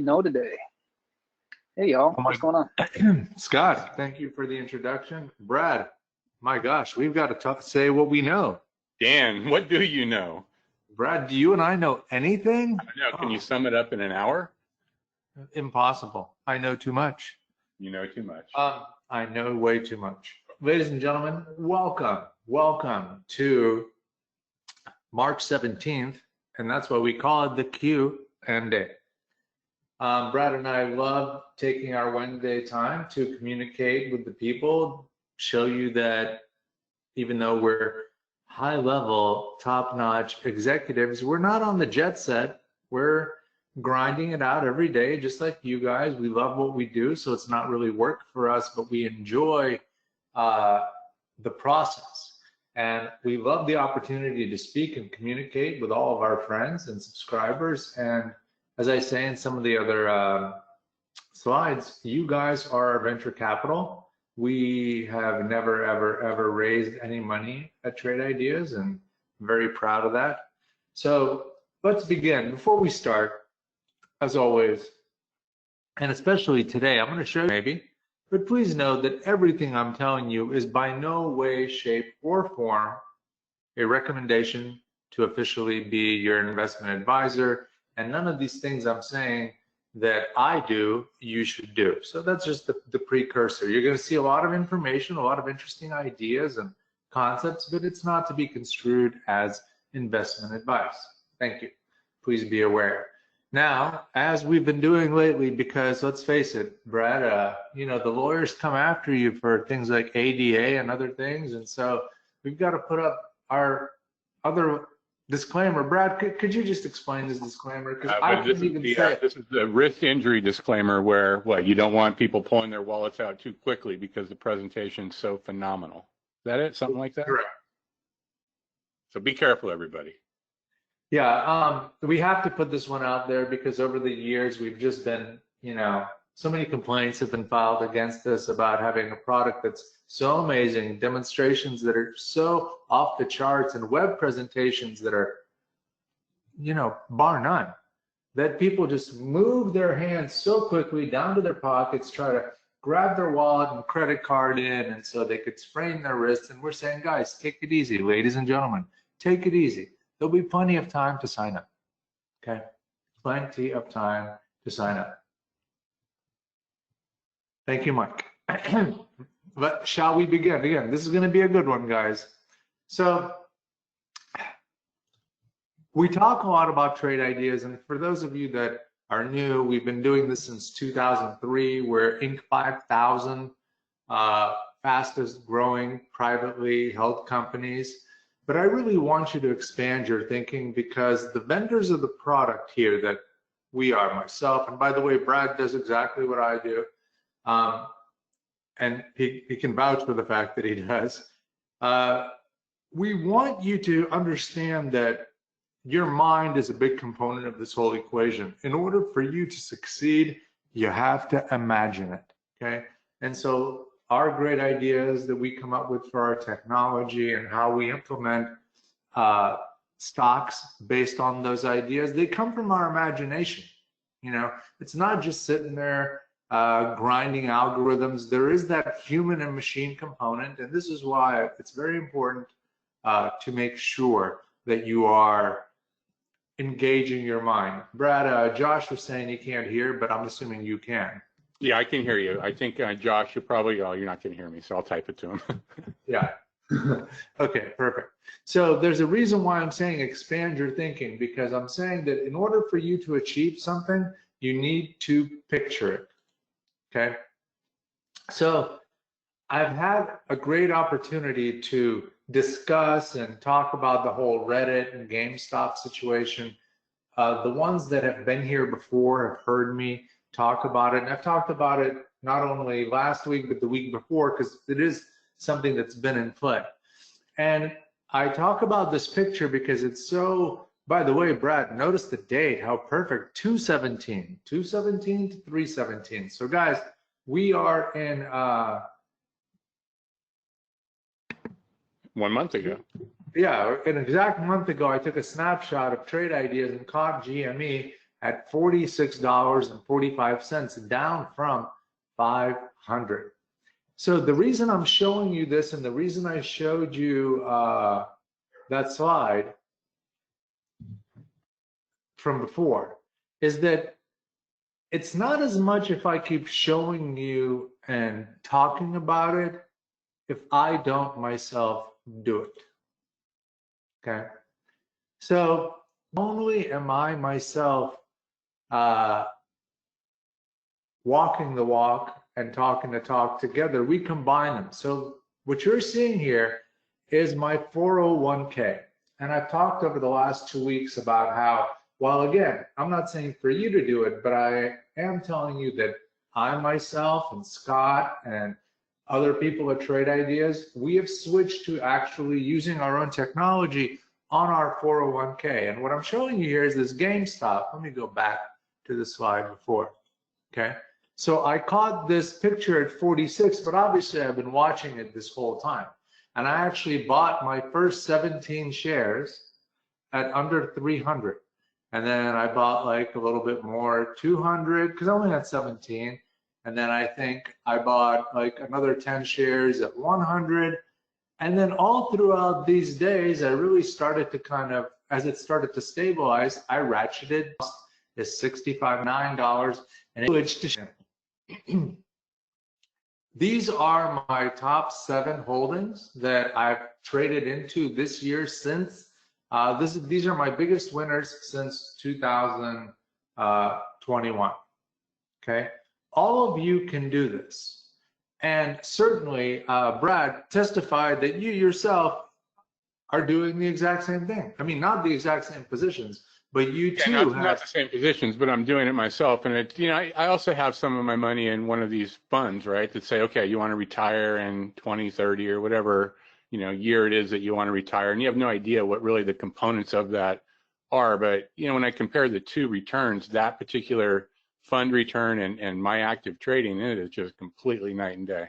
Today. Hey, y'all. What's going on? Scott, thank you for the introduction. Brad, my gosh, we've got to say what we know. Dan, what do you know? Brad, do you and I know anything? I know. Can you sum it up in an hour? Impossible. I know too much. You know too much. I know way too much. Ladies and gentlemen, welcome to March 17th, and that's why we call it the Q&A. Brad and I love taking our Wednesday time to communicate with the people, show you that even though we're high-level, top-notch executives, we're not on the jet set. We're grinding it out every day, just like you guys. We love what we do, so it's not really work for us, but we enjoy the process. And we love the opportunity to speak and communicate with all of our friends and subscribers. And as I say in some of the other slides, you guys are our venture capital. We have never, ever raised any money at TradeIdeas, and I'm very proud of that. So let's begin. Before we start, as always, and especially today, I'm going to show you maybe, but please know that everything I'm telling you is by no way, shape, or form a recommendation to officially be your investment advisor. And none of these things I'm saying that I do, you should do. So that's just the precursor. You're going to see a lot of information, a lot of interesting ideas and concepts, but it's not to be construed as investment advice. Thank you. Please be aware. Now, as we've been doing lately, because let's face it, Brad, you know, the lawyers come after you for things like ADA and other things. And so we've got to put up our other disclaimer. Brad, could you just explain this disclaimer? Because I couldn't even say it. This is the risk injury disclaimer where, what, you don't want people pulling their wallets out too quickly because the presentation's so phenomenal. Is that it? Something like that? Correct. So be careful, everybody. Yeah, we have to put this one out there because over the years we've just been, you know, so many complaints have been filed against us about having a product that's so amazing, demonstrations that are so off the charts, and web presentations that are, you know, bar none, that people just move their hands so quickly down to their pockets, try to grab their wallet and credit card in, and so they could sprain their wrists. And we're saying, guys, take it easy, ladies and gentlemen, take it easy. There'll be plenty of time to sign up, okay? Plenty of time to sign up. Thank you, Mike. But shall we begin? Again, this is going to be a good one, guys. So we talk a lot about TradeIdeas, and for those of you that are new, we've been doing this since 2003. We're Inc. 5000, fastest growing privately held companies. But I really want you to expand your thinking, because the vendors of the product here that we are, myself, and by the way, Brad does exactly what I do. And he can vouch for the fact that he does. We want you to understand that your mind is a big component of this whole equation. In order for you to succeed, you have to imagine it, okay? And so our great ideas that we come up with for our technology and how we implement stocks based on those ideas, they come from our imagination. You know, it's not just sitting there grinding algorithms. There is that human and machine component, and this is why it's very important to make sure that you are engaging your mind. Brad, Josh was saying he can't hear, but I'm assuming you can. Yeah, I can hear you. I think, Josh, you probably, oh, you're not going to hear me, so I'll type it to him. Yeah. Okay, perfect. So there's a reason why I'm saying expand your thinking, because I'm saying that in order for you to achieve something, you need to picture it. Okay, so I've had a great opportunity to discuss and talk about the whole Reddit and GameStop situation. The ones that have been here before have heard me talk about it, and I've talked about it not only last week but the week before, because it is something that's been in play. And I talk about this picture because it's so, by the way, Brad, notice the date, how perfect, 2/17 to 3/17. So guys, we are in 1 month ago. Yeah, an exact month ago, I took a snapshot of TradeIdeas and caught GME at $46.45, down from 500. So the reason I'm showing you this, and the reason I showed you that slide from before, is that it's not as much if I keep showing you and talking about it if I don't myself do it. Okay? So only am I myself walking the walk and talking the talk together. We combine them. So what you're seeing here is my 401k. And I've talked over the last 2 weeks about how, well, again, I'm not saying for you to do it, but I am telling you that I myself and Scott and other people at Trade Ideas, we have switched to actually using our own technology on our 401k. And what I'm showing you here is this GameStop. Let me go back to the slide before, okay? So I caught this picture at 46, but obviously I've been watching it this whole time. And I actually bought my first 17 shares at under 300. And then I bought like a little bit more, 200, because I only had 17. And then I think I bought like another 10 shares at 100. And then all throughout these days, I really started to kind of, as it started to stabilize, I ratcheted is $65.9 and it switched to These are my top 7 holdings that I've traded into this year since. These are my biggest winners since 2021. Okay, all of you can do this, and certainly Brad testified that you yourself are doing the exact same thing. I mean, not the exact same positions, but you too have not the same positions, but I'm doing it myself. And it, I also have some of my money in one of these funds, right? That say, okay, you want to retire in 2030 or whatever, year it is that you want to retire, and you have no idea what really the components of that are. But when I compare the two returns, that particular fund return and my active trading, it is just completely night and day.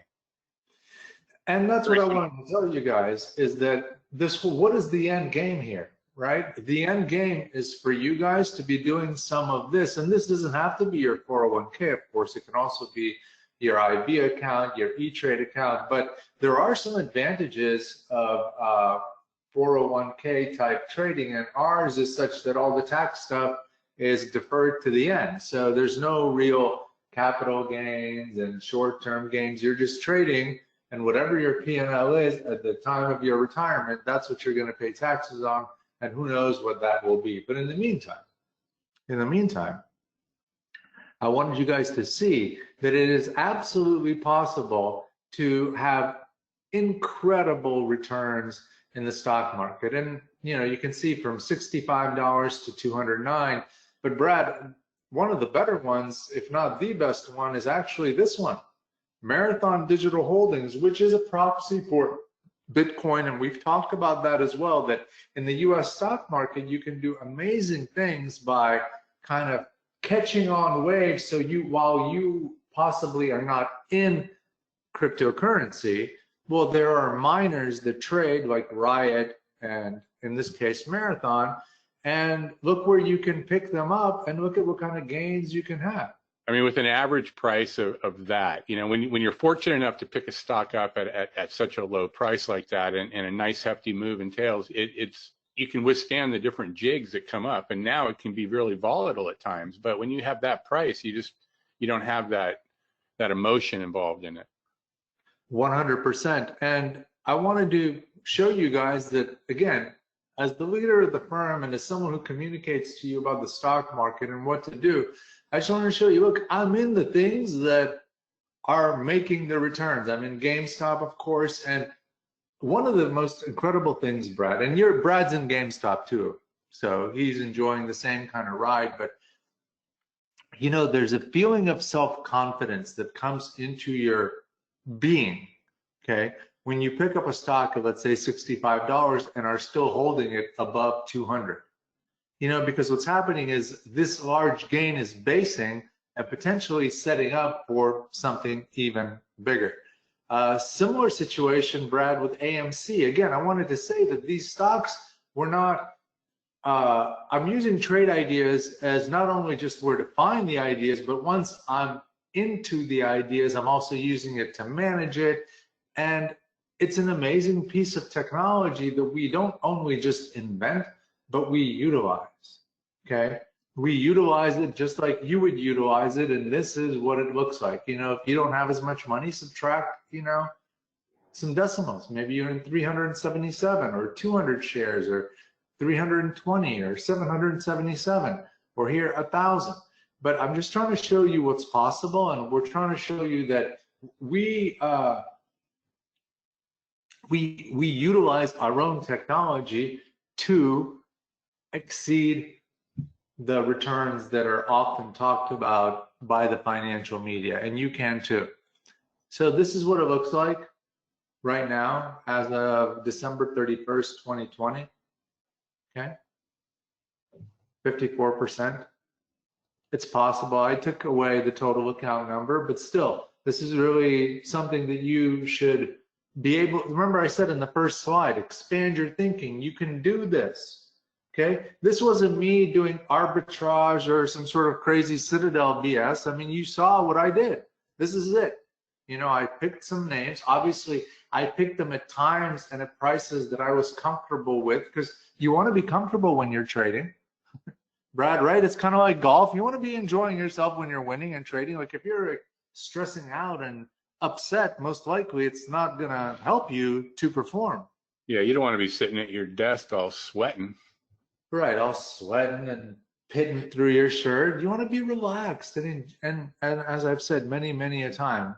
And that's what I wanted to tell you guys is that what is the end game here? Right? The end game is for you guys to be doing some of this, and this doesn't have to be your 401k, of course. It can also be your IB account, your E-Trade account, but there are some advantages of 401k type trading, and ours is such that all the tax stuff is deferred to the end. So there's no real capital gains and short-term gains. You're just trading, and whatever your P&L is at the time of your retirement, that's what you're going to pay taxes on. And who knows what that will be. But in the meantime, I wanted you guys to see that it is absolutely possible to have incredible returns in the stock market. And you can see from $65 to 209. But Brad, one of the better ones, if not the best one, is actually this one, Marathon Digital Holdings, which is a proxy for Bitcoin, and we've talked about that as well, that in the US stock market, you can do amazing things by kind of catching on waves. So while you possibly are not in cryptocurrency, well, there are miners that trade like Riot and in this case, Marathon, and look where you can pick them up and look at what kind of gains you can have. I mean, with an average price of that, when you're fortunate enough to pick a stock up at such a low price like that, and a nice hefty move entails, you can withstand the different jigs that come up, and now it can be really volatile at times. But when you have that price, you don't have that emotion involved in it. 100%. And I wanted to show you guys that, again, as the leader of the firm and as someone who communicates to you about the stock market and what to do, I just want to show you, look, I'm in the things that are making the returns. I'm in GameStop, of course, and one of the most incredible things, Brad, and Brad's in GameStop too, so he's enjoying the same kind of ride, but there's a feeling of self-confidence that comes into your being, okay? When you pick up a stock of, let's say, $65 and are still holding it above 200. Because what's happening is this large gain is basing and potentially setting up for something even bigger. Similar situation, Brad, with AMC. Again, I wanted to say that these stocks were not I'm using trade ideas as not only just where to find the ideas, but once I'm into the ideas, I'm also using it to manage it. And it's an amazing piece of technology that we don't only just invent, but we utilize, okay? We utilize it just like you would utilize it, and this is what it looks like. You know, if you don't have as much money, subtract, you know, some decimals. Maybe you're in 377 or 200 shares or 320 or 777 or here 1,000. But I'm just trying to show you what's possible, and we're trying to show you that we utilize our own technology to exceed the returns that are often talked about by the financial media, and you can too. So this is what it looks like right now as of December 31st, 2020. Okay, 54%. It's possible. I took away the total account number, but still, this is really something that you should be able. Remember, I said in the first slide, expand your thinking. You can do this. Okay, this wasn't me doing arbitrage or some sort of crazy Citadel BS. I mean, you saw what I did. This is it. You know, I picked some names. Obviously, I picked them at times and at prices that I was comfortable with, because you want to be comfortable when you're trading. Brad, right? It's kind of like golf. You want to be enjoying yourself when you're winning and trading. Like if you're stressing out and upset, most likely it's not going to help you to perform. Yeah, you don't want to be sitting at your desk all sweating. Right, all sweating and pitting through your shirt. You want to be relaxed and as I've said many a time,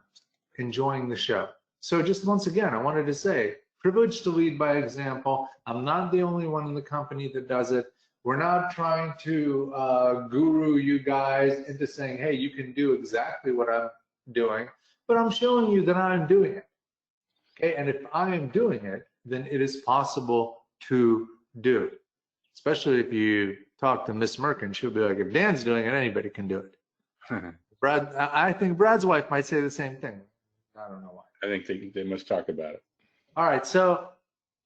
enjoying the show. So just once again, I wanted to say, privileged to lead by example. I'm not the only one in the company that does it. We're not trying to guru you guys into saying, hey, you can do exactly what I'm doing, but I'm showing you that I'm doing it. Okay, and if I am doing it, then it is possible to do it. Especially if you talk to Miss Merkin, she'll be like, if Dan's doing it, anybody can do it. Brad, I think Brad's wife might say the same thing. I don't know why. I think they must talk about it. All right, so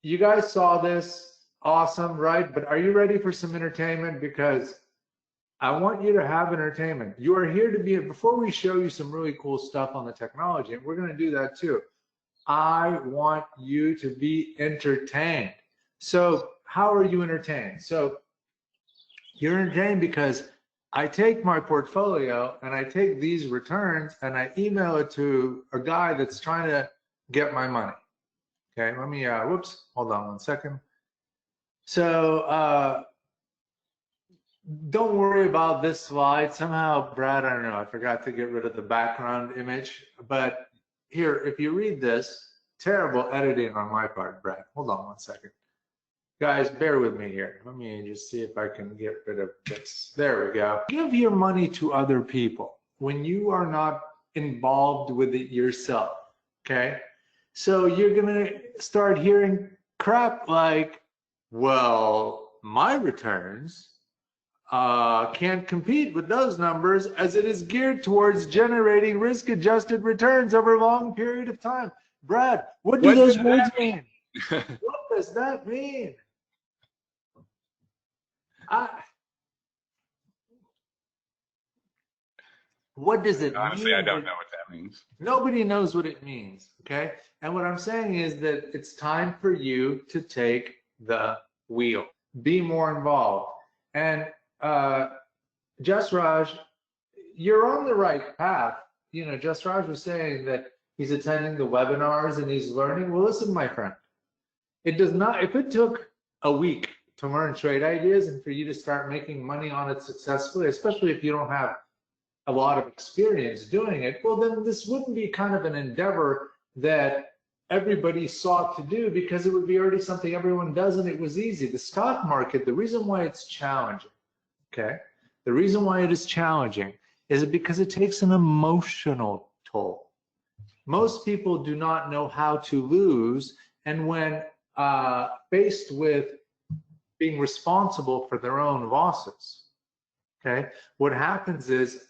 you guys saw this, awesome, right? But are you ready for some entertainment? Because I want you to have entertainment. You are here to be, before we show you some really cool stuff on the technology, and we're gonna do that too, I want you to be entertained. So how are you entertained? So you're entertained because I take my portfolio and I take these returns and I email it to a guy that's trying to get my money. Okay, let me, whoops, hold on one second. So don't worry about this slide. Somehow, Brad, I don't know, I forgot to get rid of the background image. But here, if you read this, terrible editing on my part, Brad. Hold on one second. Guys, bear with me here. Let me just see if I can get rid of this. There we go. Give your money to other people when you are not involved with it yourself, okay? So you're gonna start hearing crap like, well, my returns can't compete with those numbers as it is geared towards generating risk-adjusted returns over a long period of time. Brad, what do those words mean? What does that mean? What does it mean? Honestly, I don't know what that means. Nobody knows what it means, okay? And what I'm saying is that it's time for you to take the wheel, be more involved. And Just Raj, you're on the right path. You know, Just Raj was saying that he's attending the webinars and he's learning. Well, listen, my friend, it does not, if it took a week to learn trade ideas and for you to start making money on it successfully, especially if you don't have a lot of experience doing it, well, then this wouldn't be kind of an endeavor that everybody sought to do, because it would be already something everyone does and it was easy. The stock market, the reason why it's challenging, okay? The reason why it is challenging is because it takes an emotional toll. Most people do not know how to lose, and when faced with being responsible for their own losses, okay, what happens is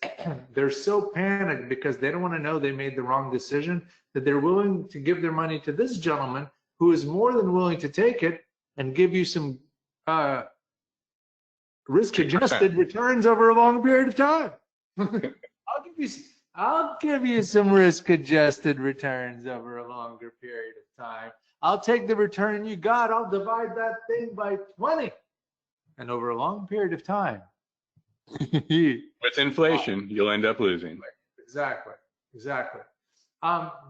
they're so panicked because they don't want to know they made the wrong decision that they're willing to give their money to this gentleman who is more than willing to take it and give you some risk-adjusted returns over a long period of time. I'll give you some risk-adjusted returns over a longer period of time. I'll take the return you got, I'll divide that thing by 20. And over a long period of time. With inflation, you'll end up losing. Exactly.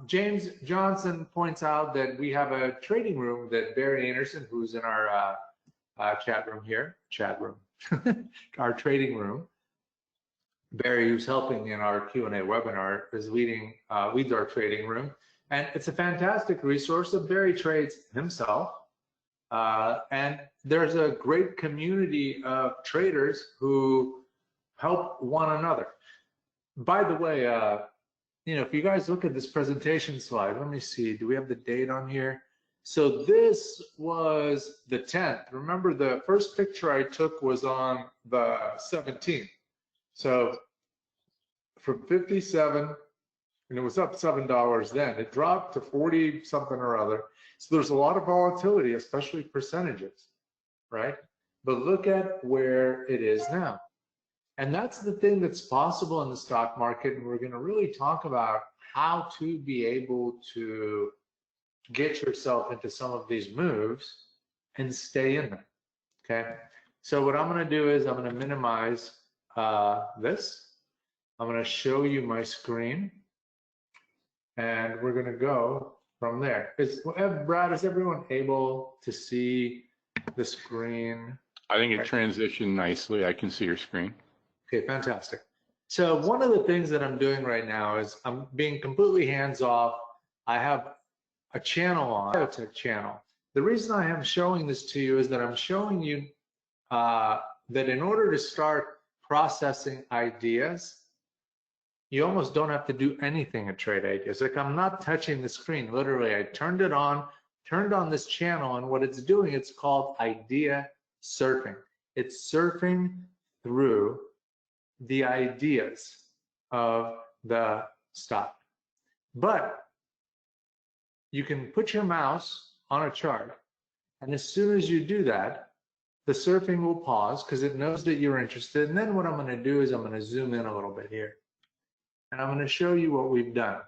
James Johnson points out that we have a trading room that Barry Anderson, who's in our chat room, our trading room. Barry, who's helping in our Q&A webinar, is leads our trading room. And it's a fantastic resource. So Barry trades himself. And there's a great community of traders who help one another. By the way, if you guys look at this presentation slide, let me see, do we have the date on here? So this was the 10th. Remember, the first picture I took was on the 17th. So from 57, and it was up $7 then, it dropped to 40 something or other. So there's a lot of volatility, especially percentages, right? But look at where it is now. And that's the thing that's possible in the stock market. And we're going to really talk about how to be able to get yourself into some of these moves and stay in them, okay? So what I'm going to do is I'm going to minimize this. I'm going to show you my screen. And we're going to go from there. Brad, is everyone able to see the screen? I think it transitioned nicely. I can see your screen. Okay, fantastic. So one of the things that I'm doing right now is I'm being completely hands-off. I have a channel on, a biotech channel. The reason I am showing this to you is that I'm showing you that in order to start processing ideas, you almost don't have to do anything at TradeIdeas. Like, I'm not touching the screen. Literally, I turned on this channel, and what it's doing, it's called idea surfing. It's surfing through the ideas of the stock. But you can put your mouse on a chart, and as soon as you do that, the surfing will pause because it knows that you're interested. And then what I'm going to do is I'm going to zoom in a little bit here. And I'm going to show you what we've done.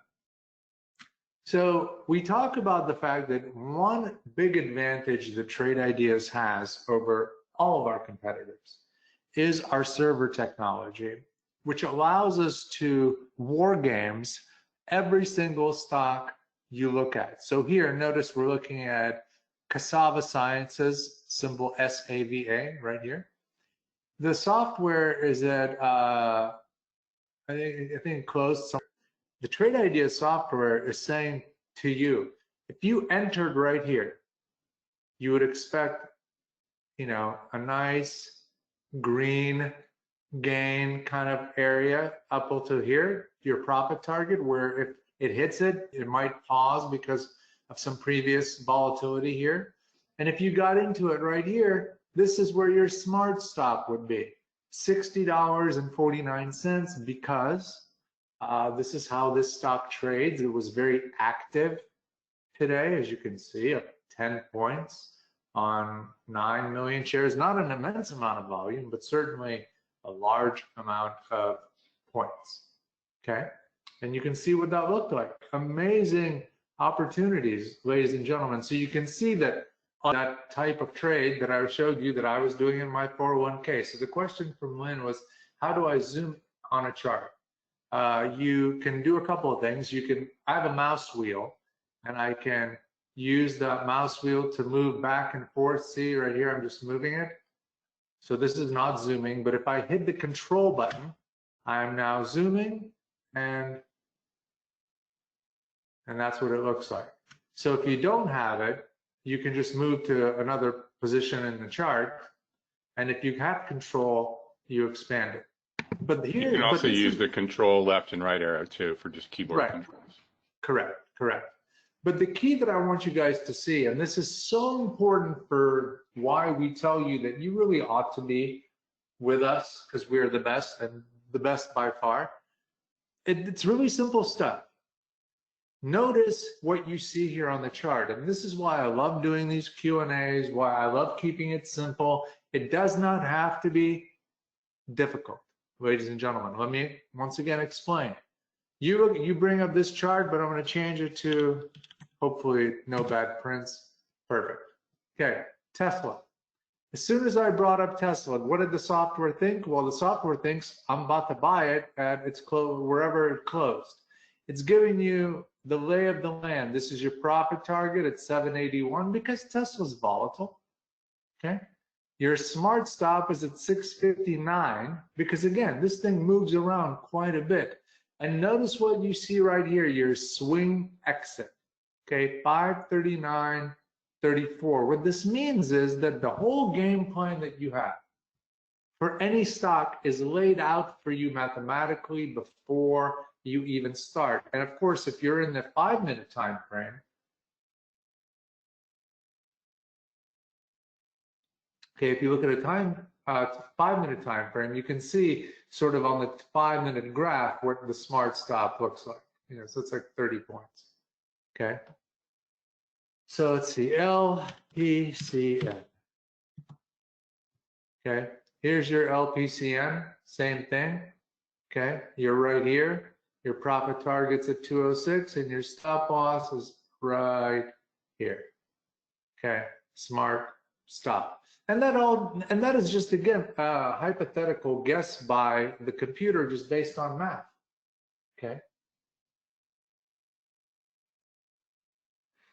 So we talk about the fact that one big advantage that TradeIdeas has over all of our competitors is our server technology, which allows us to war games every single stock you look at. So here, notice we're looking at Cassava Sciences, symbol SAVA right here. The software is at I think closed. The TradeIdeas software is saying to you, if you entered right here, you would expect, a nice green gain kind of area up until here, your profit target, where if it hits it, it might pause because of some previous volatility here. And if you got into it right here, this is where your smart stop would be. $60.49 because this is how this stock trades. It was very active today, as you can see, up 10 points on 9 million shares. Not an immense amount of volume, but certainly a large amount of points. Okay, and you can see what that looked like. Amazing opportunities, ladies and gentlemen. So you can see that on that type of trade that I showed you that I was doing in my 401k. So the question from Lynn was, how do I zoom on a chart? You can do a couple of things. I have a mouse wheel, and I can use that mouse wheel to move back and forth. See right here, I'm just moving it. So this is not zooming, but if I hit the control button, I'm now zooming, and that's what it looks like. So if you don't have it, you can just move to another position in the chart, and if you have control, you expand it. But here, you can also use the control left and right arrow too for just keyboard controls. Correct. But the key that I want you guys to see, and this is so important for why we tell you that you really ought to be with us, because we are the best, and the best by far. It's really simple stuff. Notice what you see here on the chart, and this is why I love doing these Q&As, why I love keeping it simple. It does not have to be difficult, ladies and gentlemen. Let me once again explain. You bring up this chart, but I'm going to change it to hopefully no bad prints. Perfect. Okay, Tesla. As soon as I brought up Tesla, what did the software think? Well, the software thinks I'm about to buy it at its close, wherever it closed. It's giving you the lay of the land. This is your profit target at 781 because Tesla's volatile. Okay. Your smart stop is at 659 because again, this thing moves around quite a bit. And notice what you see right here, your swing exit. Okay, 539. 34. What this means is that the whole game plan that you have for any stock is laid out for you mathematically before you even start. And of course, if you're in the 5-minute time frame, okay, if you look at a 5-minute time frame, you can see sort of on the 5-minute graph what the smart stop looks like. You know, so it's like 30 points. Okay. So let's see, LPCN. Okay, here's your LPCN, same thing. Okay, you're right here. Your profit target's at 206 and your stop loss is right here. Okay, smart stop. And that is just again a hypothetical guess by the computer just based on math. Okay.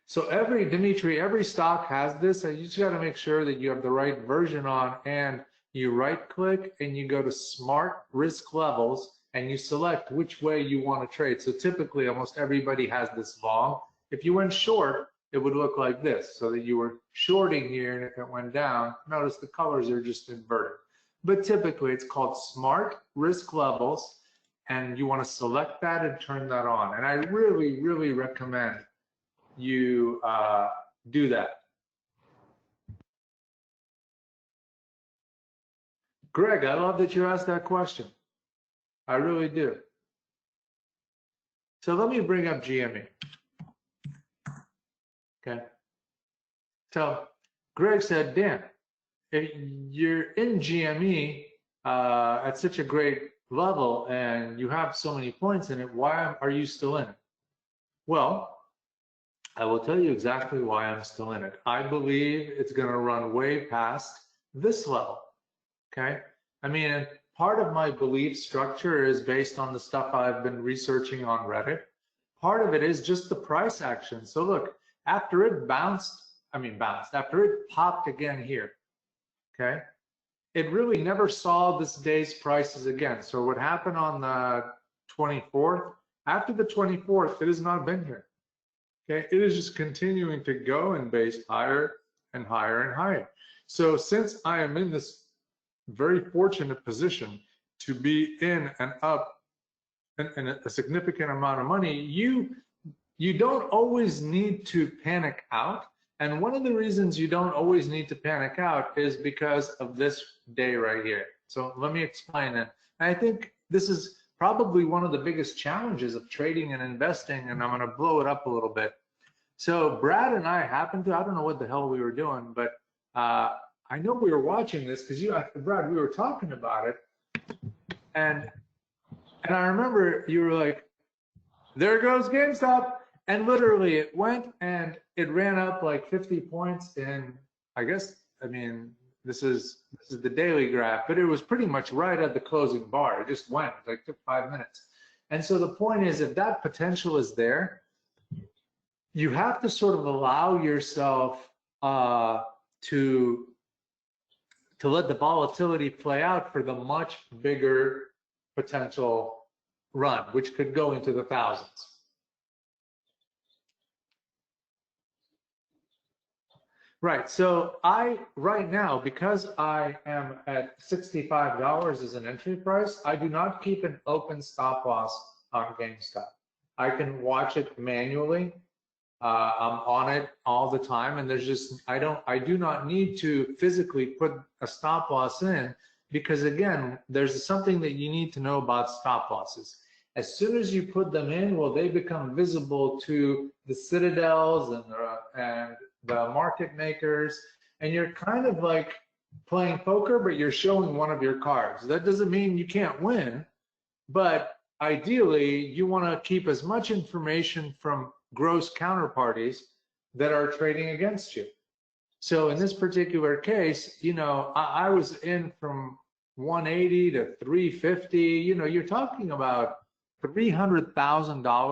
So Dimitri, every stock has this. You just got to make sure that you have the right version on, and you right click and you go to smart risk levels and you select which way you want to trade. So typically almost everybody has this long. If you went short, it would look like this, so that you were shorting here, and if it went down, notice the colors are just inverted. But typically it's called smart risk levels, and you want to select that and turn that on. And I really, really recommend you do that. Greg, I love that you asked that question. I really do. So let me bring up GME. Okay. So Greg said, Dan, if you're in GME at such a great level and you have so many points in it, why are you still in it? Well, I will tell you exactly why I'm still in it. I believe it's going to run way past this level. Okay. I mean, part of my belief structure is based on the stuff I've been researching on Reddit. Part of it is just the price action. So look, after it after it popped again here, okay, it really never saw this day's prices again. So what happened on the 24th, after the 24th, it has not been here. Okay, it is just continuing to go and base higher and higher and higher. So since I am in this very fortunate position to be in and up in a significant amount of money, you don't always need to panic out. And one of the reasons you don't always need to panic out is because of this day right here. So let me explain it. And I think this is probably one of the biggest challenges of trading and investing, and I'm going to blow it up a little bit. So Brad and I happened to, I don't know what the hell we were doing, but I know we were watching this because Brad, we were talking about it, and I remember you were like, there goes GameStop, and literally it went and it ran up like 50 points in, I guess, I mean, this is the daily graph, but it was pretty much right at the closing bar. It just went, like took 5 minutes. And so the point is, if that potential is there, you have to sort of allow yourself to let the volatility play out for the much bigger potential run, which could go into the thousands. Right, so right now, because I am at $65 as an entry price, I do not keep an open stop loss on GameStop. I can watch it manually. I'm on it all the time, and there's just, I do not need to physically put a stop loss in, because again, there's something that you need to know about stop losses. As soon as you put them in, well, they become visible to the citadels and the market makers, and you're kind of like playing poker, but you're showing one of your cards. That doesn't mean you can't win, but ideally you want to keep as much information from gross counterparties that are trading against you. So in this particular case, you know, I was in from 180 to 350. You know, you're talking about $300,000.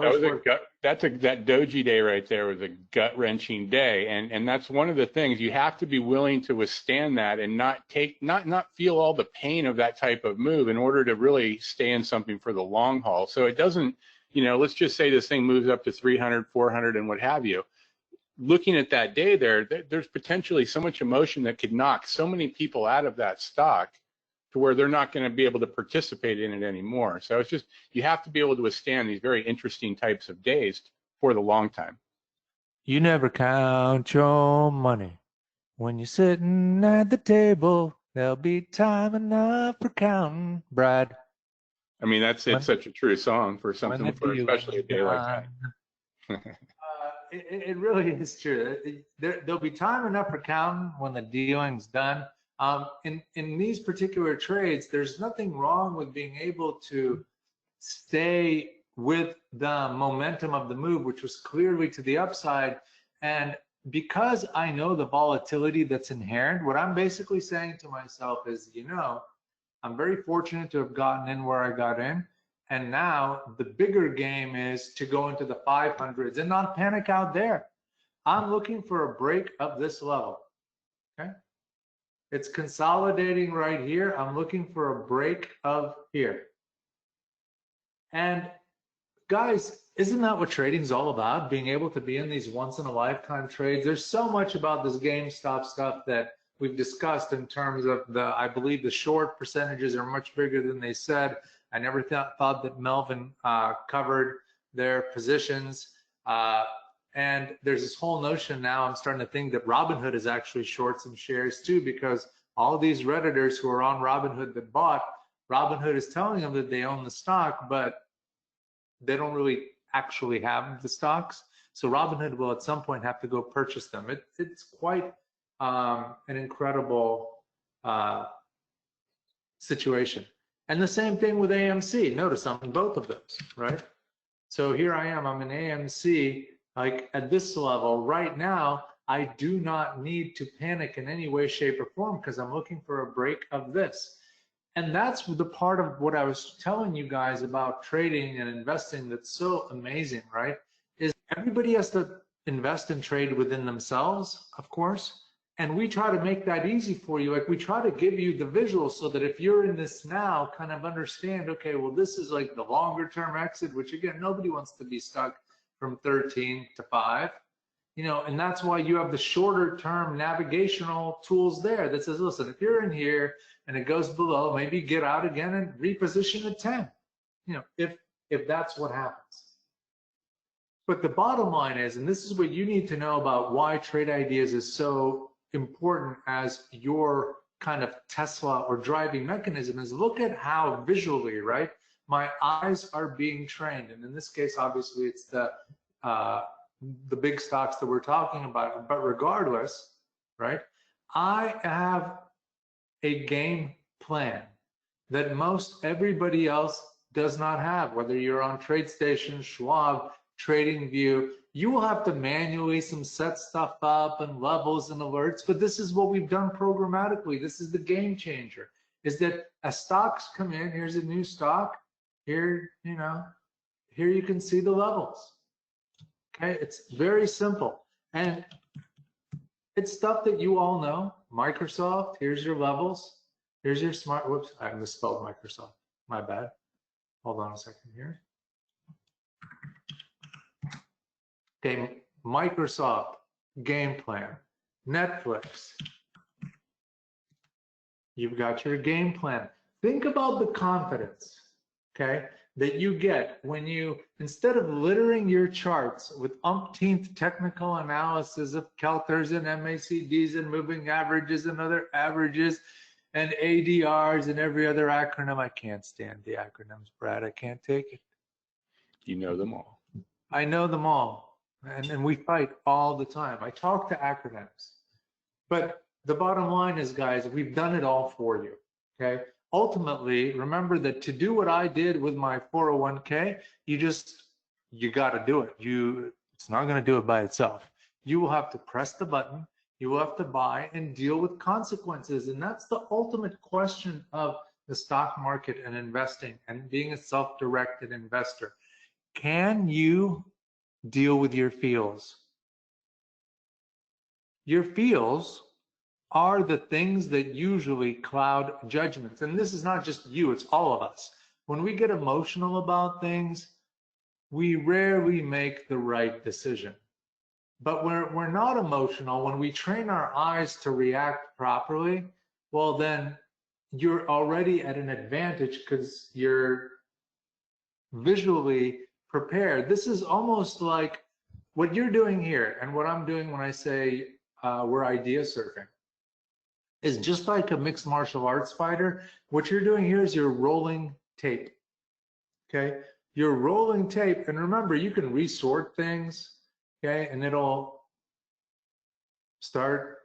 That was a gut. That doji day right there was a gut wrenching day, and that's one of the things you have to be willing to withstand that and not feel all the pain of that type of move in order to really stay in something for the long haul. So it doesn't, you know, let's just say this thing moves up to 300, 400, and what have you. Looking at that day there's potentially so much emotion that could knock so many people out of that stock to where they're not going to be able to participate in it anymore. So it's just, you have to be able to withstand these very interesting types of days for the long time. You never count your money. When you're sitting at the table, there'll be time enough for counting, Brad. I mean, it's such a true song for something, for especially a day like that. It really is true. There'll be time enough for counting when the dealing's done. In these particular trades, there's nothing wrong with being able to stay with the momentum of the move, which was clearly to the upside. And because I know the volatility that's inherent, what I'm basically saying to myself is, you know, I'm very fortunate to have gotten in where I got in. And now the bigger game is to go into the 500s and not panic out there. I'm looking for a break of this level. Okay. It's consolidating right here. I'm looking for a break of here. And guys, isn't that what trading is all about? Being able to be in these once in a lifetime trades. There's so much about this GameStop stuff that we've discussed in terms of I believe the short percentages are much bigger than they said. I never thought that Melvin covered their positions. And there's this whole notion now, I'm starting to think that Robinhood is actually short some shares too, because all these Redditors who are on Robinhood that bought, Robinhood is telling them that they own the stock, but they don't really actually have the stocks. So Robinhood will at some point have to go purchase them. It's quite an incredible situation. And the same thing with AMC. Notice I'm in both of those, right? So here I am, I'm in AMC, like at this level. Right now, I do not need to panic in any way, shape, or form because I'm looking for a break of this. And that's the part of what I was telling you guys about trading and investing that's so amazing, right? Is everybody has to invest and trade within themselves, of course. And we try to make that easy for you. Like we try to give you the visual so that if you're in this now, kind of understand, okay, well, this is like the longer term exit, which again, nobody wants to be stuck from 13 to 5, you know, and that's why you have the shorter term navigational tools there that says, listen, if you're in here and it goes below, maybe get out again and reposition at 10, you know, if that's what happens. But the bottom line is, and this is what you need to know about why TradeIdeas is so important as your kind of Tesla or driving mechanism, is look at how visually, right, my eyes are being trained. And in this case, obviously, it's the big stocks that we're talking about. But regardless, right, I have a game plan that most everybody else does not have. Whether you're on TradeStation, Schwab, TradingView, you will have to manually set stuff up and levels and alerts, but this is what we've done programmatically. This is the game changer, is that as stocks come in, here's a new stock, here, you know, here you can see the levels. Okay, it's very simple. And it's stuff that you all know. Microsoft, here's your levels. Here's your smart, whoops, I misspelled Microsoft, my bad. Hold on a second here. Okay, Microsoft game plan, Netflix. You've got your game plan. Think about the confidence, okay, that you get when you, instead of littering your charts with umpteenth technical analysis of Kelters and MACDs and moving averages and other averages and ADRs and every other acronym. I can't stand the acronyms, Brad. I can't take it. You know them all. I know them all. And we fight all the time. I talk to acronyms. But the bottom line is, guys, we've done it all for you, okay? Ultimately, remember that to do what I did with my 401k, you got to do it. It's not going to do it by itself. You will have to press the button. You will have to buy and deal with consequences. And that's the ultimate question of the stock market and investing and being a self-directed investor. Can you deal with your feels? Your feels are the things that usually cloud judgments. And this is not just you, it's all of us. When we get emotional about things, we rarely make the right decision. But we're not emotional, when we train our eyes to react properly, well, then you're already at an advantage because you're visually prepared. This is almost like what you're doing here and what I'm doing when I say we're idea surfing is just like a mixed martial arts fighter. What you're doing here is you're rolling tape, okay? You're rolling tape, and remember, you can resort things, okay? And it'll start,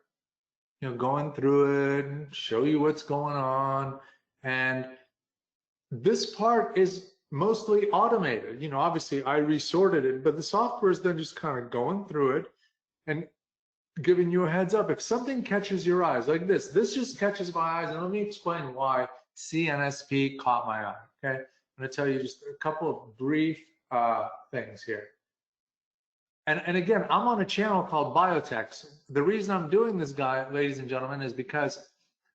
going through it and show you what's going on. And this part is mostly automated. Obviously I resorted it, but the software is then just kind of going through it and giving you a heads up. If something catches your eyes like this just catches my eyes, and let me explain why CNSP caught my eye, okay? I'm gonna tell you just a couple of brief things here. And again, I'm on a channel called Biotech. The reason I'm doing this, ladies and gentlemen, is because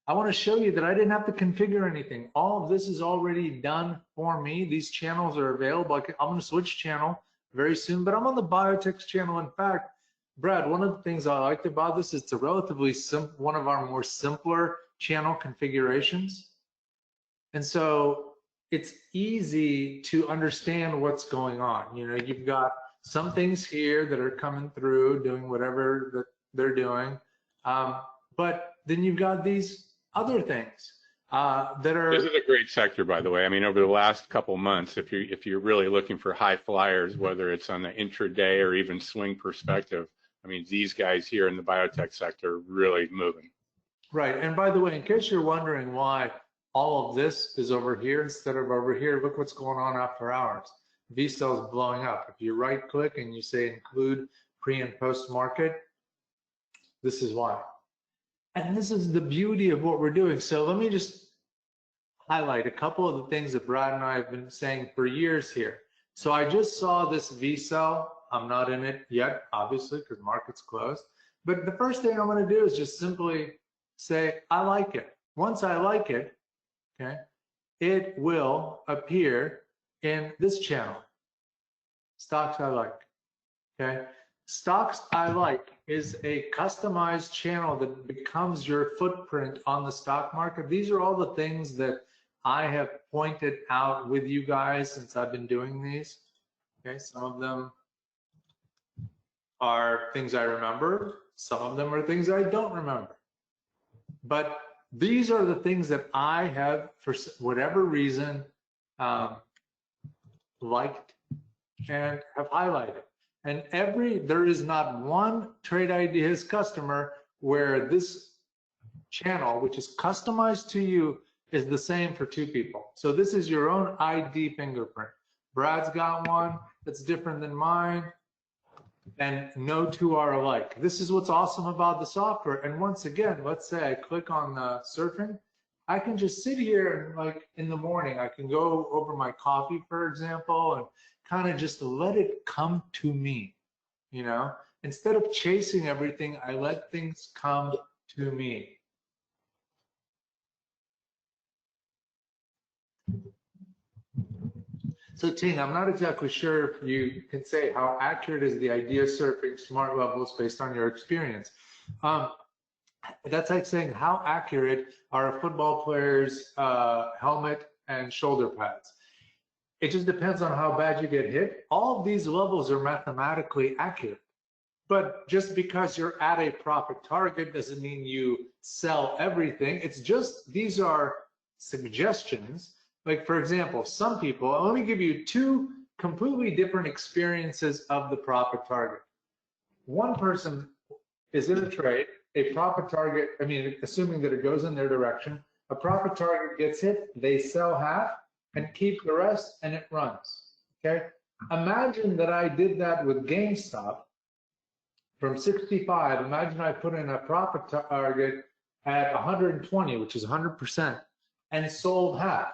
I want to show you that I didn't have to configure anything. All of this is already done for me. These channels are available. I'm going to switch channel very soon, but I'm on the Biotech channel. In fact, Brad, one of the things I liked about this is it's a relatively one of our more simpler channel configurations. And so it's easy to understand what's going on. You've got some things here that are coming through, doing whatever that they're doing. But then you've got these other things that are. This is a great sector, by the way. I mean, over the last couple months, if you're really looking for high flyers, whether it's on the intraday or even swing perspective, I mean, these guys here in the biotech sector are really moving. Right. And by the way, in case you're wondering why all of this is over here instead of over here, look what's going on after hours. VSEL's blowing up. If you right click and you say include pre and post market, this is why. And this is the beauty of what we're doing. So let me just highlight a couple of the things that Brad and I have been saying for years here. So I just saw this VSEL. I'm not in it yet, obviously, because market's closed. But the first thing I'm going to do is just simply say, I like it. Once I like it, okay, it will appear in this channel, Stocks I Like, okay? Stocks I Like is a customized channel that becomes your footprint on the stock market. These are all the things that I have pointed out with you guys since I've been doing these, okay? Some of them are things I remember. Some of them are things I don't remember. But these are the things that I have, for whatever reason, liked and have highlighted. And there is not one Trade Ideas customer where this channel, which is customized to you, is the same for two people. So this is your own ID fingerprint. Brad's got one that's different than mine, and no two are alike. This is what's awesome about the software. And once again, let's say I click on surfing, I can just sit here and, like, in the morning, I can go over my coffee, for example, and kind of just let it come to me, Instead of chasing everything, I let things come to me. So Ting, I'm not exactly sure if you can say how accurate is the idea surfing smart levels based on your experience. That's like saying how accurate are a football player's helmet and shoulder pads. It just depends on how bad you get hit. All of these levels are mathematically accurate. But just because you're at a profit target doesn't mean you sell everything. It's just, these are suggestions. Like, for example, some people, let me give you two completely different experiences of the profit target. One person is in a trade, a profit target, I mean, assuming that it goes in their direction, a profit target gets hit, they sell half and keep the rest, and it runs, okay? Imagine that I did that with GameStop from 65. Imagine I put in a profit target at 120, which is 100%, and sold half.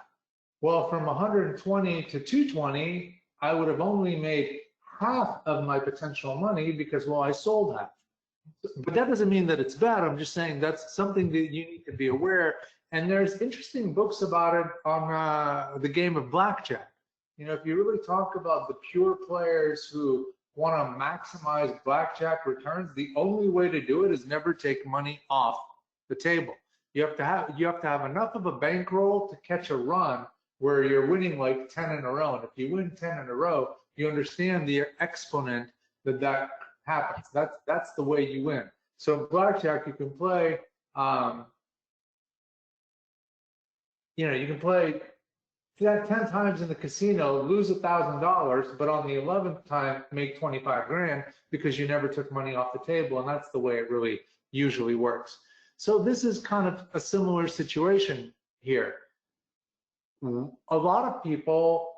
Well, from 120 to 220, I would have only made half of my potential money because, well, I sold half. But that doesn't mean that it's bad. I'm just saying that's something that you need to be aware. And there's interesting books about it on the game of blackjack. You know, if you really talk about the pure players who want to maximize blackjack returns, the only way to do it is never take money off the table. You have to have enough of a bankroll to catch a run where you're winning like 10 in a row. And if you win 10 in a row, you understand the exponent that happens. That's the way you win. So in blackjack, you can play, you can play 10 times in the casino, lose $1,000, but on the 11th time, make 25 grand because you never took money off the table. And that's the way it really usually works. So this is kind of a similar situation here. A lot of people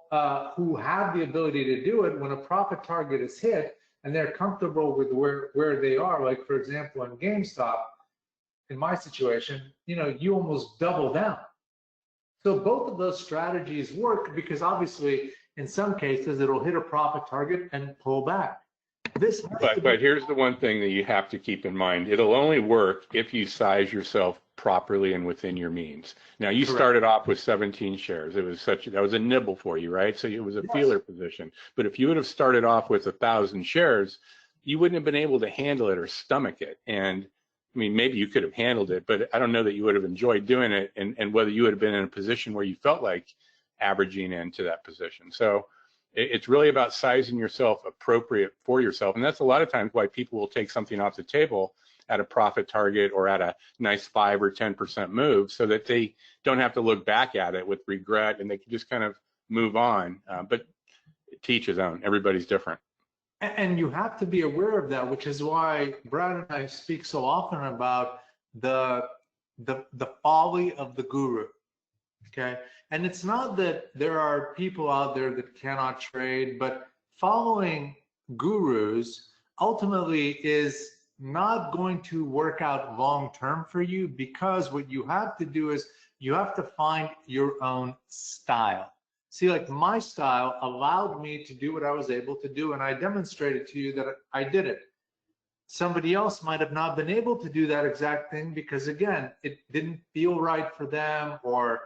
who have the ability to do it, when a profit target is hit and they're comfortable with where they are, like for example, in GameStop, in my situation, you almost double down. So both of those strategies work because obviously in some cases it'll hit a profit target and pull back. But here's the one thing that you have to keep in mind. It'll only work if you size yourself properly and within your means. Now you Correct. Started off with 17 shares. That was a nibble for you, right? So it was a feeler position. But if you would have started off with 1,000 shares, you wouldn't have been able to handle it or stomach it. And I mean, maybe you could have handled it, but I don't know that you would have enjoyed doing it, and whether you would have been in a position where you felt like averaging into that position. So it's really about sizing yourself appropriate for yourself. And that's a lot of times why people will take something off the table at a profit target or at a nice 5 or 10% move so that they don't have to look back at it with regret and they can just kind of move on. But to each his own, everybody's different. And you have to be aware of that, which is why Brad and I speak so often about the folly of the guru. Okay, and it's not that there are people out there that cannot trade, but following gurus ultimately is not going to work out long term for you, because what you have to do is you have to find your own style. See, like my style allowed me to do what I was able to do, and I demonstrated to you that I did it. Somebody else might have not been able to do that exact thing because, again, it didn't feel right for them, or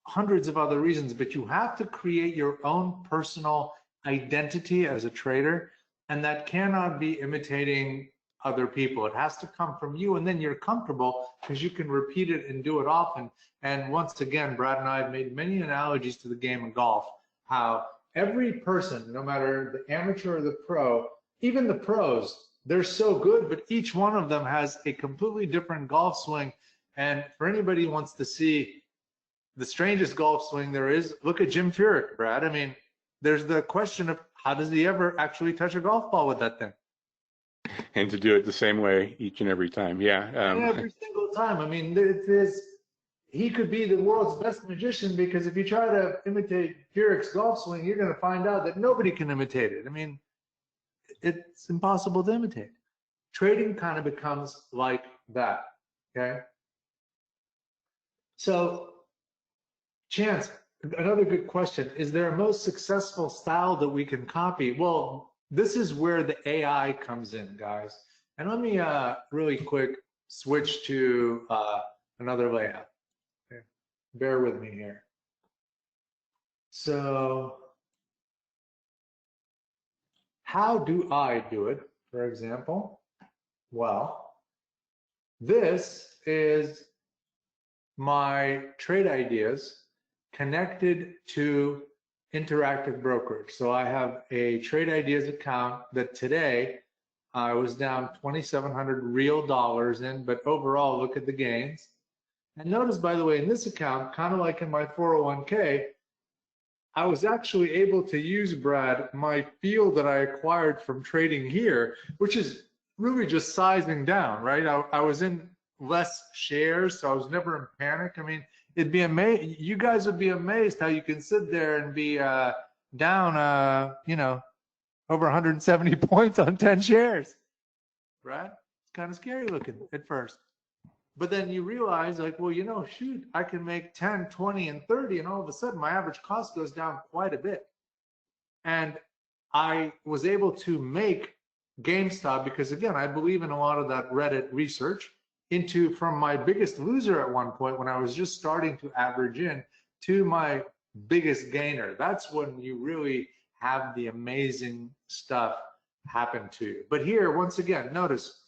hundreds of other reasons. But you have to create your own personal identity as a trader, and that cannot be imitating other people. It has to come from you, and then you're comfortable because you can repeat it and do it often. And once again, Brad and I have made many analogies to the game of golf, how every person, no matter the amateur or the pro, even the pros, they're so good, but each one of them has a completely different golf swing. And for anybody who wants to see the strangest golf swing there is, look at Jim Furyk, Brad. I mean, there's the question of how does he ever actually touch a golf ball with that thing? And to do it the same way each and every time, yeah. Every single time. I mean, he could be the world's best magician, because if you try to imitate Furyk's golf swing, you're going to find out that nobody can imitate it. I mean, it's impossible to imitate. Trading kind of becomes like that, okay? So, Chance, another good question. Is there a most successful style that we can copy? Well, this is where the AI comes in, guys. And let me really quick switch to another layout. Okay. Bear with me here. So how do I do it, for example? Well, this is my TradeIdeas connected to Interactive Brokerage. So I have a TradeIdeas account that today I was down 2,700 real dollars in, but overall, look at the gains. And notice, by the way, in this account, kind of like in my 401k, I was actually able to use, Brad, my field that I acquired from trading here, which is really just sizing down, right? I was in less shares, so I was never in panic. I mean, it'd be amazing. You guys would be amazed how you can sit there and be down, over 170 points on 10 shares, right? It's kind of scary looking at first. But then you realize, like, well, shoot, I can make 10, 20, and 30, and all of a sudden my average cost goes down quite a bit. And I was able to make GameStop, because again, I believe in a lot of that Reddit research, from my biggest loser at one point when I was just starting to average in to my biggest gainer. That's when you really have the amazing stuff happen to you. But here, once again, notice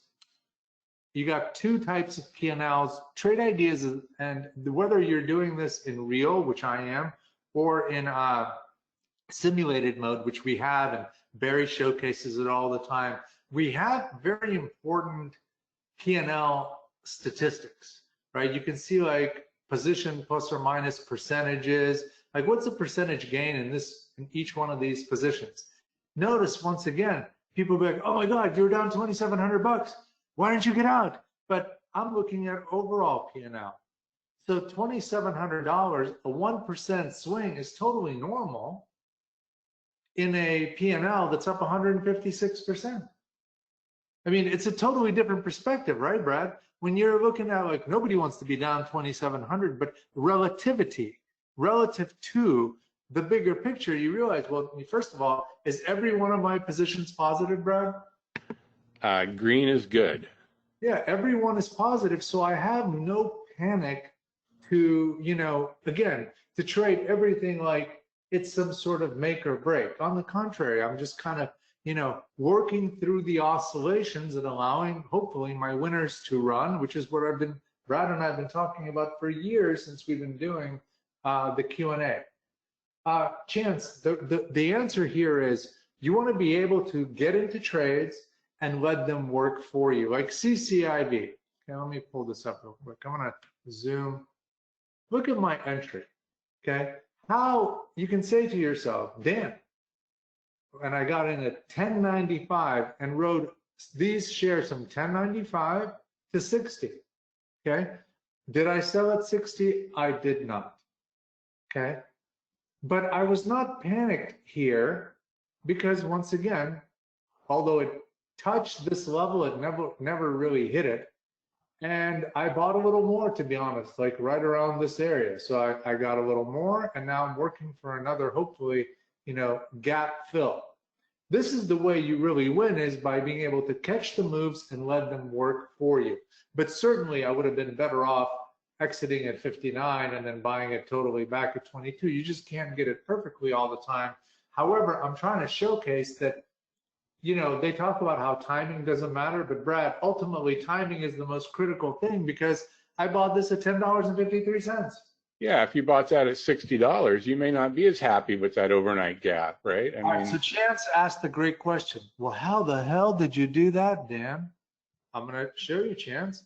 you got two types of P&Ls, trade ideas, and whether you're doing this in real, which I am, or in simulated mode, which we have, and Barry showcases it all the time. We have very important P&L statistics, right? You can see like position plus or minus percentages, like what's the percentage gain in each one of these positions. Notice once again, people be like, oh my God, you're down $2,700. Why didn't you get out? But I'm looking at overall P&L. So $2,700, a 1% swing is totally normal in a P&L that's up 156%. I mean, it's a totally different perspective, right, Brad? When you're looking at, like, nobody wants to be down 2,700, but relative to the bigger picture, you realize, well, first of all, is every one of my positions positive, Brad? Green is good. Yeah, everyone is positive, so I have no panic to, again, to trade everything like it's some sort of make or break. On the contrary, I'm just kind of, working through the oscillations and allowing, hopefully, my winners to run, which is what Brad and I have been talking about for years since we've been doing the Q&A. Chance, the answer here is you want to be able to get into trades and let them work for you, like CCIV. Okay, let me pull this up real quick. I'm going to zoom. Look at my entry, okay? How you can say to yourself, Dan, and I got in at 1095 and rode these shares from 1095 to 60, okay? Did I sell at 60? I did not, okay? But I was not panicked here because, once again, although it touched this level, it never really hit it. And I bought a little more, to be honest, like right around this area. So I got a little more, and now I'm working for another, hopefully, gap fill. This is the way you really win, is by being able to catch the moves and let them work for you. But certainly I would have been better off exiting at 59 and then buying it totally back at 22. You just can't get it perfectly all the time. However, I'm trying to showcase that, they talk about how timing doesn't matter, but Brad, ultimately timing is the most critical thing, because I bought this at $10.53. Yeah, if you bought that at $60, you may not be as happy with that overnight gap, right? All right, so Chance asked a great question. Well, how the hell did you do that, Dan? I'm going to show you, Chance.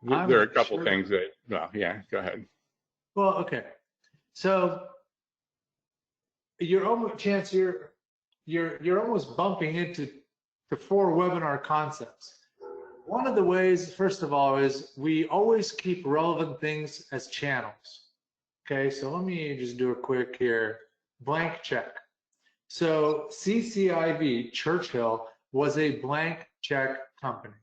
There are a couple things that, well, yeah, go ahead. Well, okay. So you're almost, Chance, you're almost bumping into the 4 webinar concepts. One of the ways, first of all, is we always keep relevant things as channels. Okay, so let me just do a quick here, blank check. So CCIV, Churchill, was a blank check company,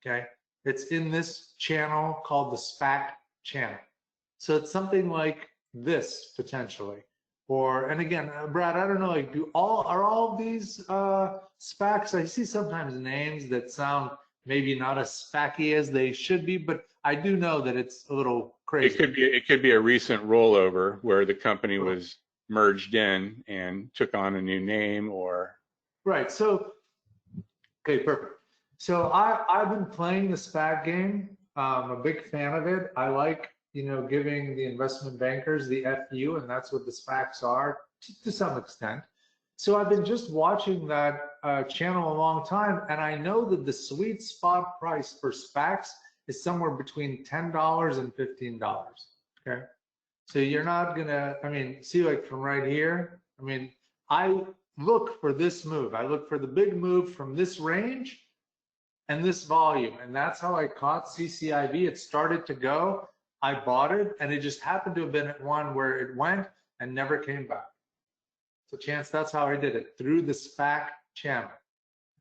okay? It's in this channel called the SPAC channel. So it's something like this, potentially. Or, and again, Brad, I don't know, like, are all these SPACs, I see sometimes names that sound maybe not as SPAC-y as they should be, but I do know that it's a little crazy. It could be a recent rollover where the company was merged in and took on a new name, or. Right, so, okay, perfect. So I've been playing the SPAC game. I'm a big fan of it. I like, giving the investment bankers the FU, and that's what the SPACs are to some extent. So I've been just watching that channel a long time, and I know that the sweet spot price for SPACs is somewhere between $10 and $15, okay? So you're not gonna, see, like, from right here, I look for this move. I look for the big move from this range and this volume. And that's how I caught CCIV. It started to go, I bought it, and it just happened to have been at one where it went and never came back. So Chance, that's how I did it, through the SPAC channel,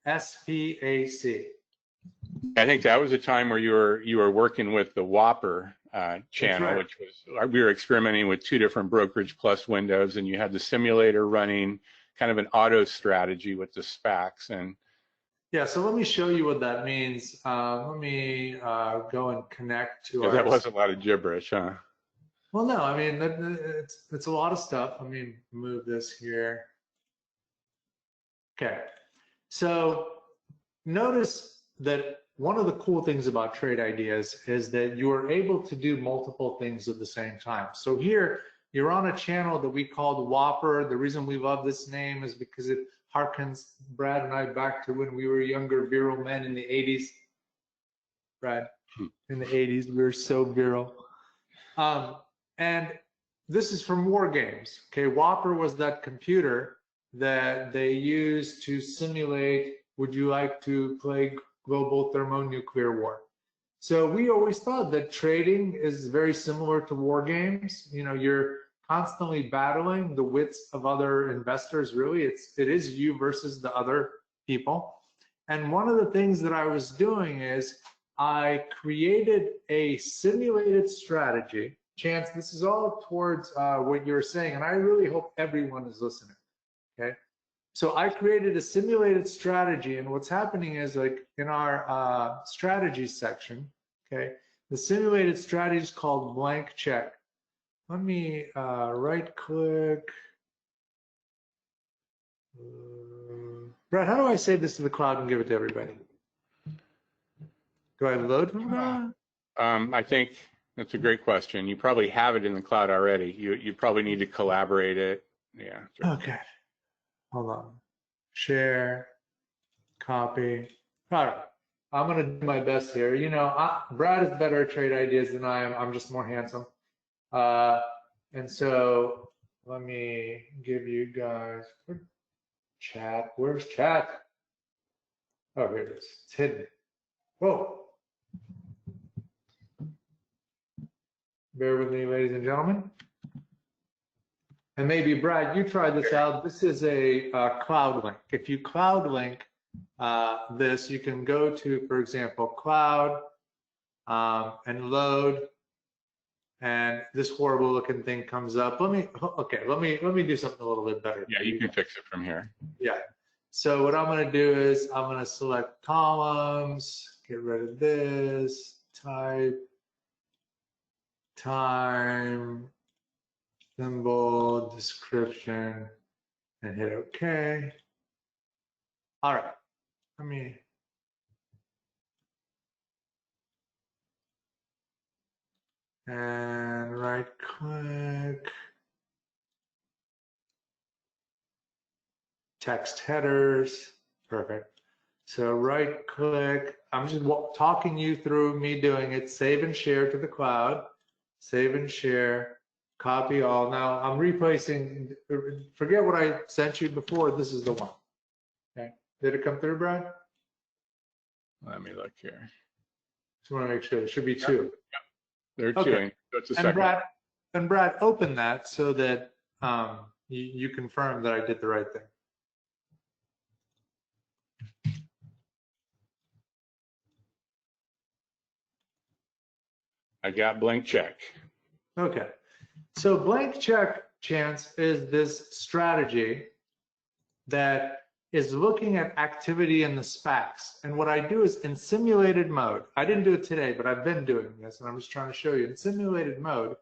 SPAC. I think that was a time where you were working with the Whopper channel, right. which was, we were experimenting with 2 different brokerage plus windows, and you had the simulator running kind of an auto strategy with the SPACs. And yeah, so let me show you what that means. Let me go and connect to our. That was a lot of gibberish, huh? Well, no, I mean, it's a lot of stuff. Let me move this here. Okay, so notice that one of the cool things about TradeIdeas is that you are able to do multiple things at the same time. So here, you're on a channel that we called Whopper. The reason we love this name is because it harkens Brad and I back to when we were younger, virile men in the 80s. Brad, in the 80s, we were so virile. And this is from war games. Okay, Whopper was that computer that they used to simulate, would you like to play global thermonuclear war? So we always thought that trading is very similar to war games. You know, you're constantly battling the wits of other investors. Really, it is you versus the other people. And one of the things that I was doing is I created a simulated strategy. Chance, this is all towards what you're saying, and I really hope everyone is listening, okay? So I created a simulated strategy, and what's happening is, like, in our strategy section, okay, the simulated strategy is called blank check. Let me right click. Brad, how do I save this to the cloud and give it to everybody? Do I load from that? I think that's a great question. You probably have it in the cloud already. You probably need to collaborate it. Yeah. Okay. Hold on. Share, copy. All right. I'm going to do my best here. You know, Brad is better at trade ideas than I am. I'm just more handsome. And so let me give you guys chat. Where's chat? Oh, here it is. It's hidden. Whoa. Bear with me, ladies and gentlemen. And maybe, Brad, you try this out. This is a cloud link. If you cloud link this, you can go to, for example, cloud and load, and this horrible looking thing comes up. Let me do something a little bit better. Yeah, you can fix it from here. Yeah. So what I'm going to do is I'm going to select columns, get rid of this, type, time, symbol, description, and hit OK. All right, let me. And right click, text headers, perfect. So right click, I'm just talking you through me doing it, save and share to the cloud, save and share. Copy all. Now I'm replacing, forget what I sent you before, this is the one. Okay, did it come through, Brad? Let me look here. Just want to make sure, there should be two. Yep. There are okay. two. That's the second. And Brad, open that so that you confirm that I did the right thing. I got blank check. Okay. So blank check, Chance, is this strategy that is looking at activity in the SPACs. And what I do is in simulated mode, I didn't do it today, but I've been doing this, and I'm just trying to show you. In simulated mode,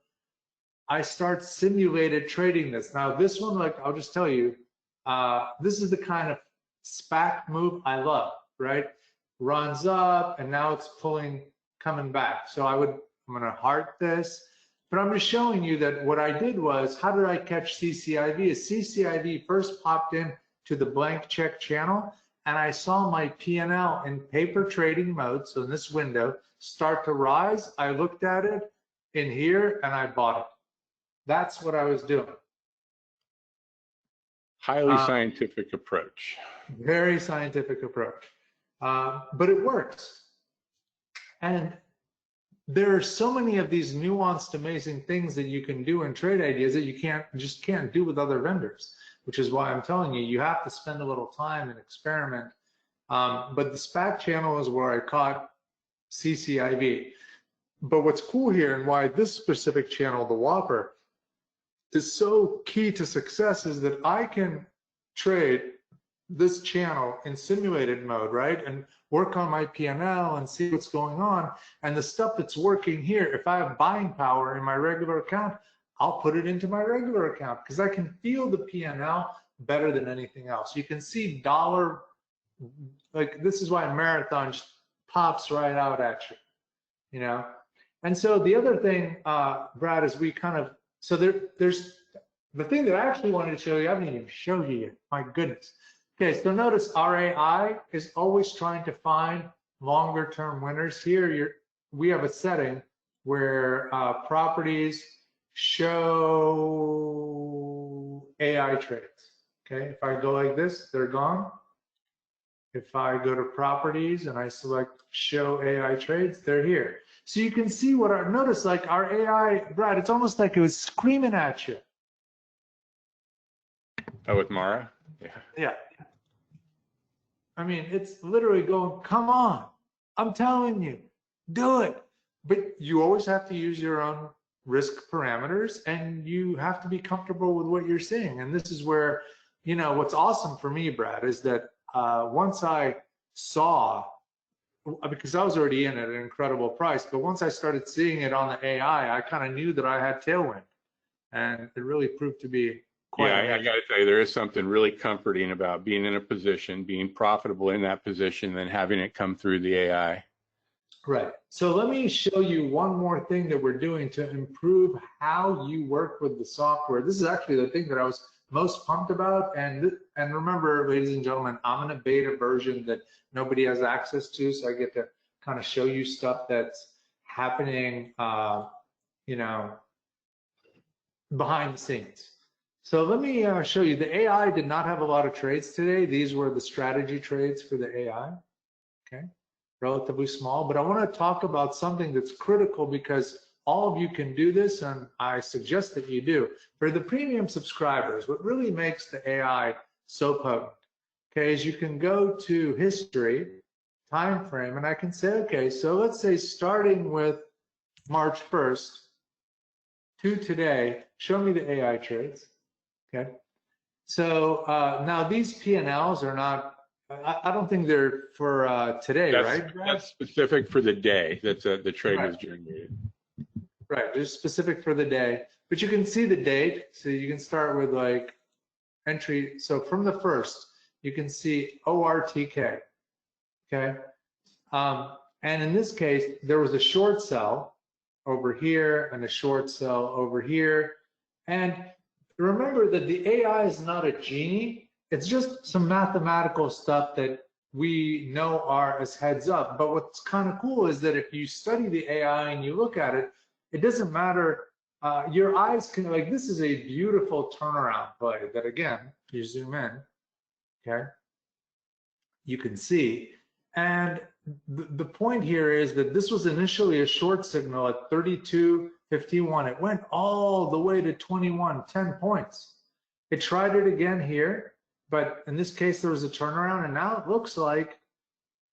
I start simulated trading this. Now this one, like, I'll just tell you, this is the kind of SPAC move I love, right? Runs up, and now it's coming back. So I'm gonna heart this. But I'm just showing you that what I did was, how did I catch CCIV? Is CCIV first popped in to the blank check channel, and I saw my P&L in paper trading mode, so in this window, start to rise. I looked at it in here and I bought it. That's what I was doing. Highly scientific approach. Very scientific approach. but it works. And there are so many of these nuanced, amazing things that you can do in TradeIdeas that you just can't do with other vendors, which is why I'm telling you, you have to spend a little time and experiment. But the SPAC channel is where I caught CCIV. But what's cool here and why this specific channel, the Whopper, is so key to success is that I can trade this channel in simulated mode, right? And work on my P&L and see what's going on. And the stuff that's working here, if I have buying power in my regular account, I'll put it into my regular account because I can feel the P&L better than anything else. You can see dollar, like this is why Marathon just pops right out at you, you know? And so the other thing, Brad, is we kind of, so there's the thing that I actually wanted to show you, I haven't even showed you yet, my goodness. Okay, so notice RAI is always trying to find longer term winners. Here, we have a setting where properties show AI trades. Okay, if I go like this, they're gone. If I go to properties and I select show AI trades, they're here. So you can see what notice like our AI, Brad, it's almost like it was screaming at you. Oh, with Mara? Yeah. Yeah. I mean, it's literally going, come on, I'm telling you, do it. But you always have to use your own risk parameters and you have to be comfortable with what you're seeing. And this is where, you know, what's awesome for me, Brad, is that once I saw, because I was already in at an incredible price, but once I started seeing it on the AI, I kind of knew that I had tailwind. And it really proved to be quite amazing. I got to tell you, there is something really comforting about being in a position, being profitable in that position, and having it come through the AI. Right. So let me show you one more thing that we're doing to improve how you work with the software. This is actually the thing that I was most pumped about. And remember, ladies and gentlemen, I'm in a beta version that nobody has access to, so I get to kind of show you stuff that's happening, you know, behind the scenes. So let me show you. The AI did not have a lot of trades today. These were the strategy trades for the AI. Okay, relatively small. But I want to talk about something that's critical because all of you can do this, and I suggest that you do. For the premium subscribers, what really makes the AI so potent, okay, is you can go to history, time frame, and I can say, okay, so let's say starting with March 1st to today, show me the AI trades, okay? So now these P&Ls are not, I don't think they're for today, right? That's specific for the day that the trade was generated. Right, just specific for the day, but you can see the date. So you can start with like entry. So from the first, you can see ORTK, okay? And in this case, there was a short sell over here and a short sell over here. And remember that the AI is not a genie. It's just some mathematical stuff that we know are as heads up. But what's kind of cool is that if you study the AI and you look at it, it doesn't matter. Your eyes can, like, this is a beautiful turnaround play that, again, if you zoom in, okay, you can see. And the point here is that this was initially a short signal at 32.51. It went all the way to 21, 10 points. It tried it again here, but in this case, there was a turnaround, and now it looks like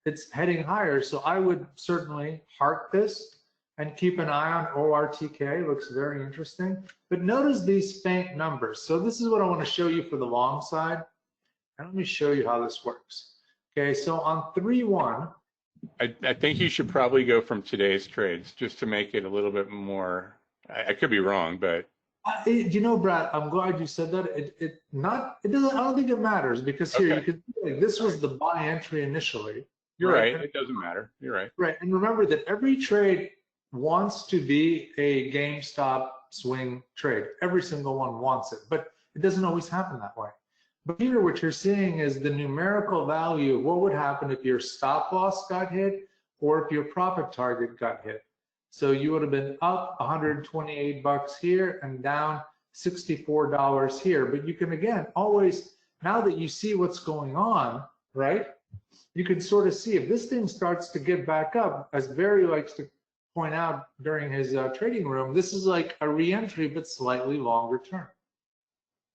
it's heading higher. So I would certainly heart this and keep an eye on ORTK. Looks very interesting. But notice these faint numbers. So this is what I want to show you for the long side. And let me show you how this works. Okay, so on 3-1. I think you should probably go from today's trades just to make it a little bit more, I could be wrong, but. You know, Brad, I'm glad you said that. It doesn't, I don't think it matters because here you can see, like, this was the buy entry initially. You're right, it doesn't matter. You're right. Right, and remember that every trade wants to be a GameStop swing trade. Every single one wants it, but it doesn't always happen that way. But here what you're seeing is the numerical value of what would happen if your stop loss got hit or if your profit target got hit. So you would have been up 128 bucks here and down $64 here. But you can, again, always, now that you see what's going on, right? you can sort of see if this thing starts to get back up, as Barry likes to point out during his trading room, this is like a re-entry, but slightly longer term.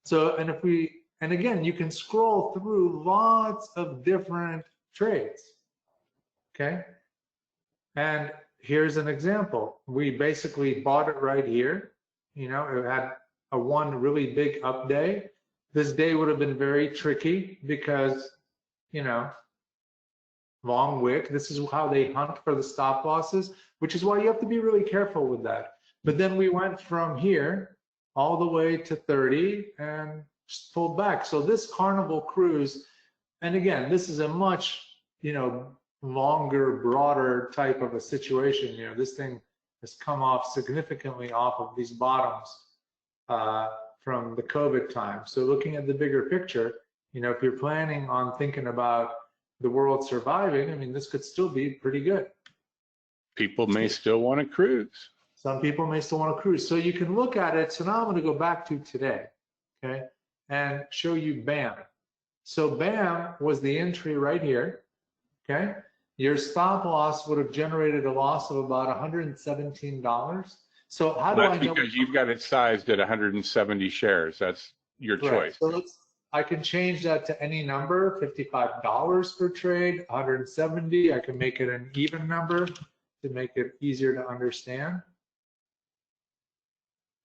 So, and again, you can scroll through lots of different trades, okay? And here's an example. We basically bought it right here. You know, it had a one really big up day. This day would have been very tricky because, you know, long wick. This is how they hunt for the stop losses, which is why you have to be really careful with that. But then we went from here all the way to 30 and just pulled back. So this Carnival cruise, and again, this is a much, you know, longer, broader type of a situation. You know, this thing has come off significantly off of these bottoms from the COVID time. So looking at the bigger picture, you know, if you're planning on thinking about the world surviving, I mean, this could still be pretty good. People may still want to cruise. Some people may still want to cruise. So you can look at it. So now I'm going to go back to today, okay, and show you BAM. So BAM was the entry right here, okay? Your stop loss would have generated a loss of about $117. So how do I know? Because you've got it sized at 170 shares. That's your choice. So I can change that to any number, $55 per trade, 170. I can make it an even number to make it easier to understand.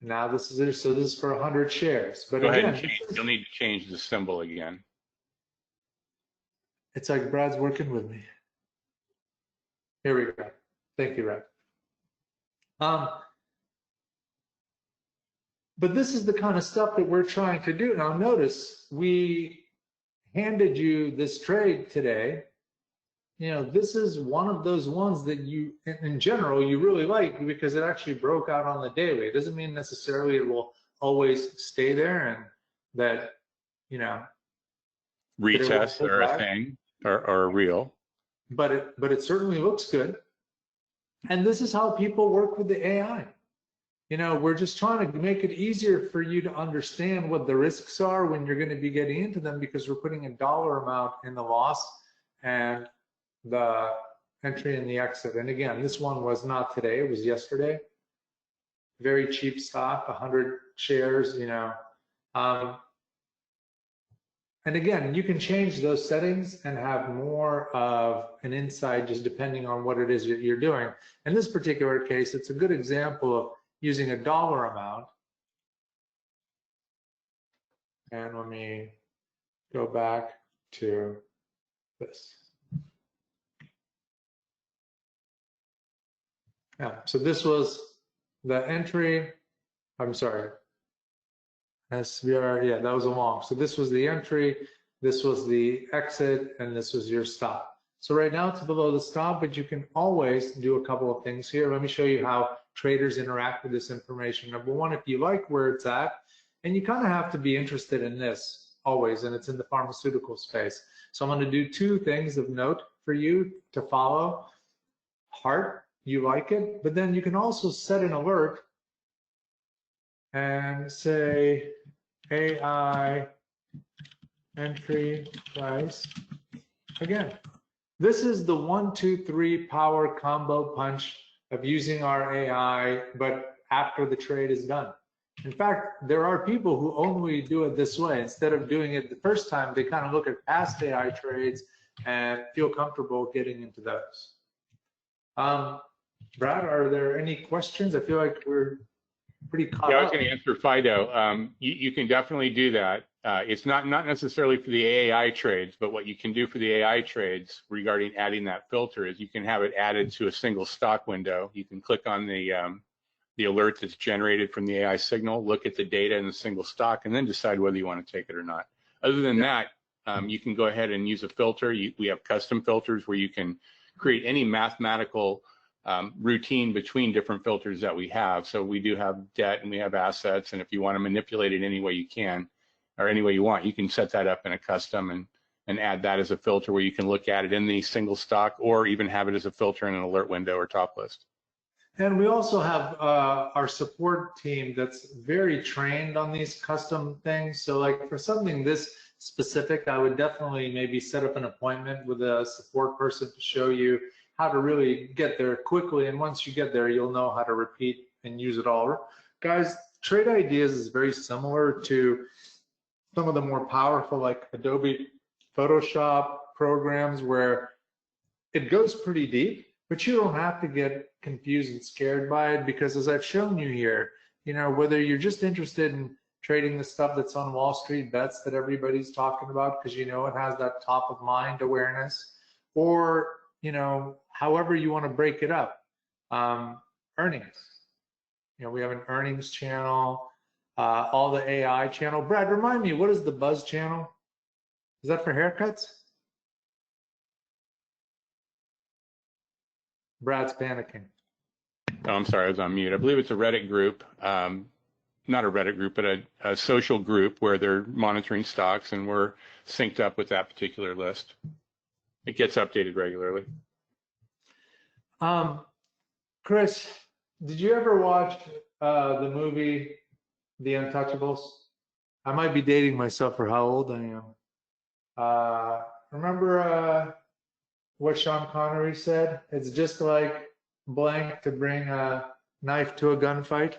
Now this is it. So this is for 100 shares. But go again, ahead and change. You'll need to change the symbol again. It's like Brad's working with me. Here we go. Thank you, Brad. But this is the kind of stuff that we're trying to do. Now notice we handed you this trade today. You know, this is one of those ones that you, in general, you really like because it actually broke out on the daily. It doesn't mean necessarily it will always stay there and that, you know, retests are a thing or real. But it certainly looks good. And this is how people work with the AI. You know, we're just trying to make it easier for you to understand what the risks are when you're going to be getting into them because we're putting a dollar amount in the loss and the entry and the exit. And again, this one was not today, it was yesterday. Very cheap stock, 100 shares, you know. And again, you can change those settings and have more of an insight just depending on what it is that you're doing. In this particular case, it's a good example of using a dollar amount. And let me go back to this. Yeah, so this was the entry. I'm sorry. SBR, yeah, that was a long. So this was the entry, this was the exit, and this was your stop. So right now it's below the stop, but you can always do a couple of things here. Let me show you how traders interact with this information. Number one, if you like where it's at, and you kind of have to be interested in this always, and it's in the pharmaceutical space. So I'm going to do two things of note for you to follow. Heart, you like it, but then you can also set an alert and say AI entry price. Again, this is the 1, 2, 3 power combo punch of using our AI, but after the trade is done. In fact, there are people who only do it this way. Instead of doing it the first time, they kind of look at past AI trades and feel comfortable getting into those. Brad, are there any questions? I feel like we're pretty caught up. Yeah, I was going to answer Fido. You can definitely do that. It's not necessarily for the AI trades, but what you can do for the AI trades regarding adding that filter is you can have it added to a single stock window. You can click on the alert that's generated from the AI signal, look at the data in the single stock, and then decide whether you want to take it or not. Other than that, you can go ahead and use a filter. We have custom filters where you can create any mathematical routine between different filters that we have. So we do have debt and we have assets, and if you want to manipulate it any way you can or any way you want, you can set that up in a custom and add that as a filter where you can look at it in the single stock or even have it as a filter in an alert window or top list. And we also have our support team that's very trained on these custom things. So like for something this specific, I would definitely maybe set up an appointment with a support person to show you how to really get there quickly. And once you get there, you'll know how to repeat and use it all. Guys, Trade Ideas is very similar to some of the more powerful like Adobe Photoshop programs where it goes pretty deep, but you don't have to get confused and scared by it, because as I've shown you here, you know, whether you're just interested in trading the stuff that's on Wall Street bets that everybody's talking about because you know it has that top of mind awareness, or you know, however you want to break it up. Earnings, you know, we have an earnings channel, all the AI channel. Brad, remind me, what is the Buzz channel? Is that for haircuts? Brad's panicking. Oh, I'm sorry, I was on mute. I believe it's a Reddit group, not a Reddit group, but a social group where they're monitoring stocks, and we're synced up with that particular list. It gets updated regularly. Chris, did you ever watch the movie The Untouchables? I might be dating myself for how old I am. Remember what Sean Connery said? It's just like blank to bring a knife to a gunfight.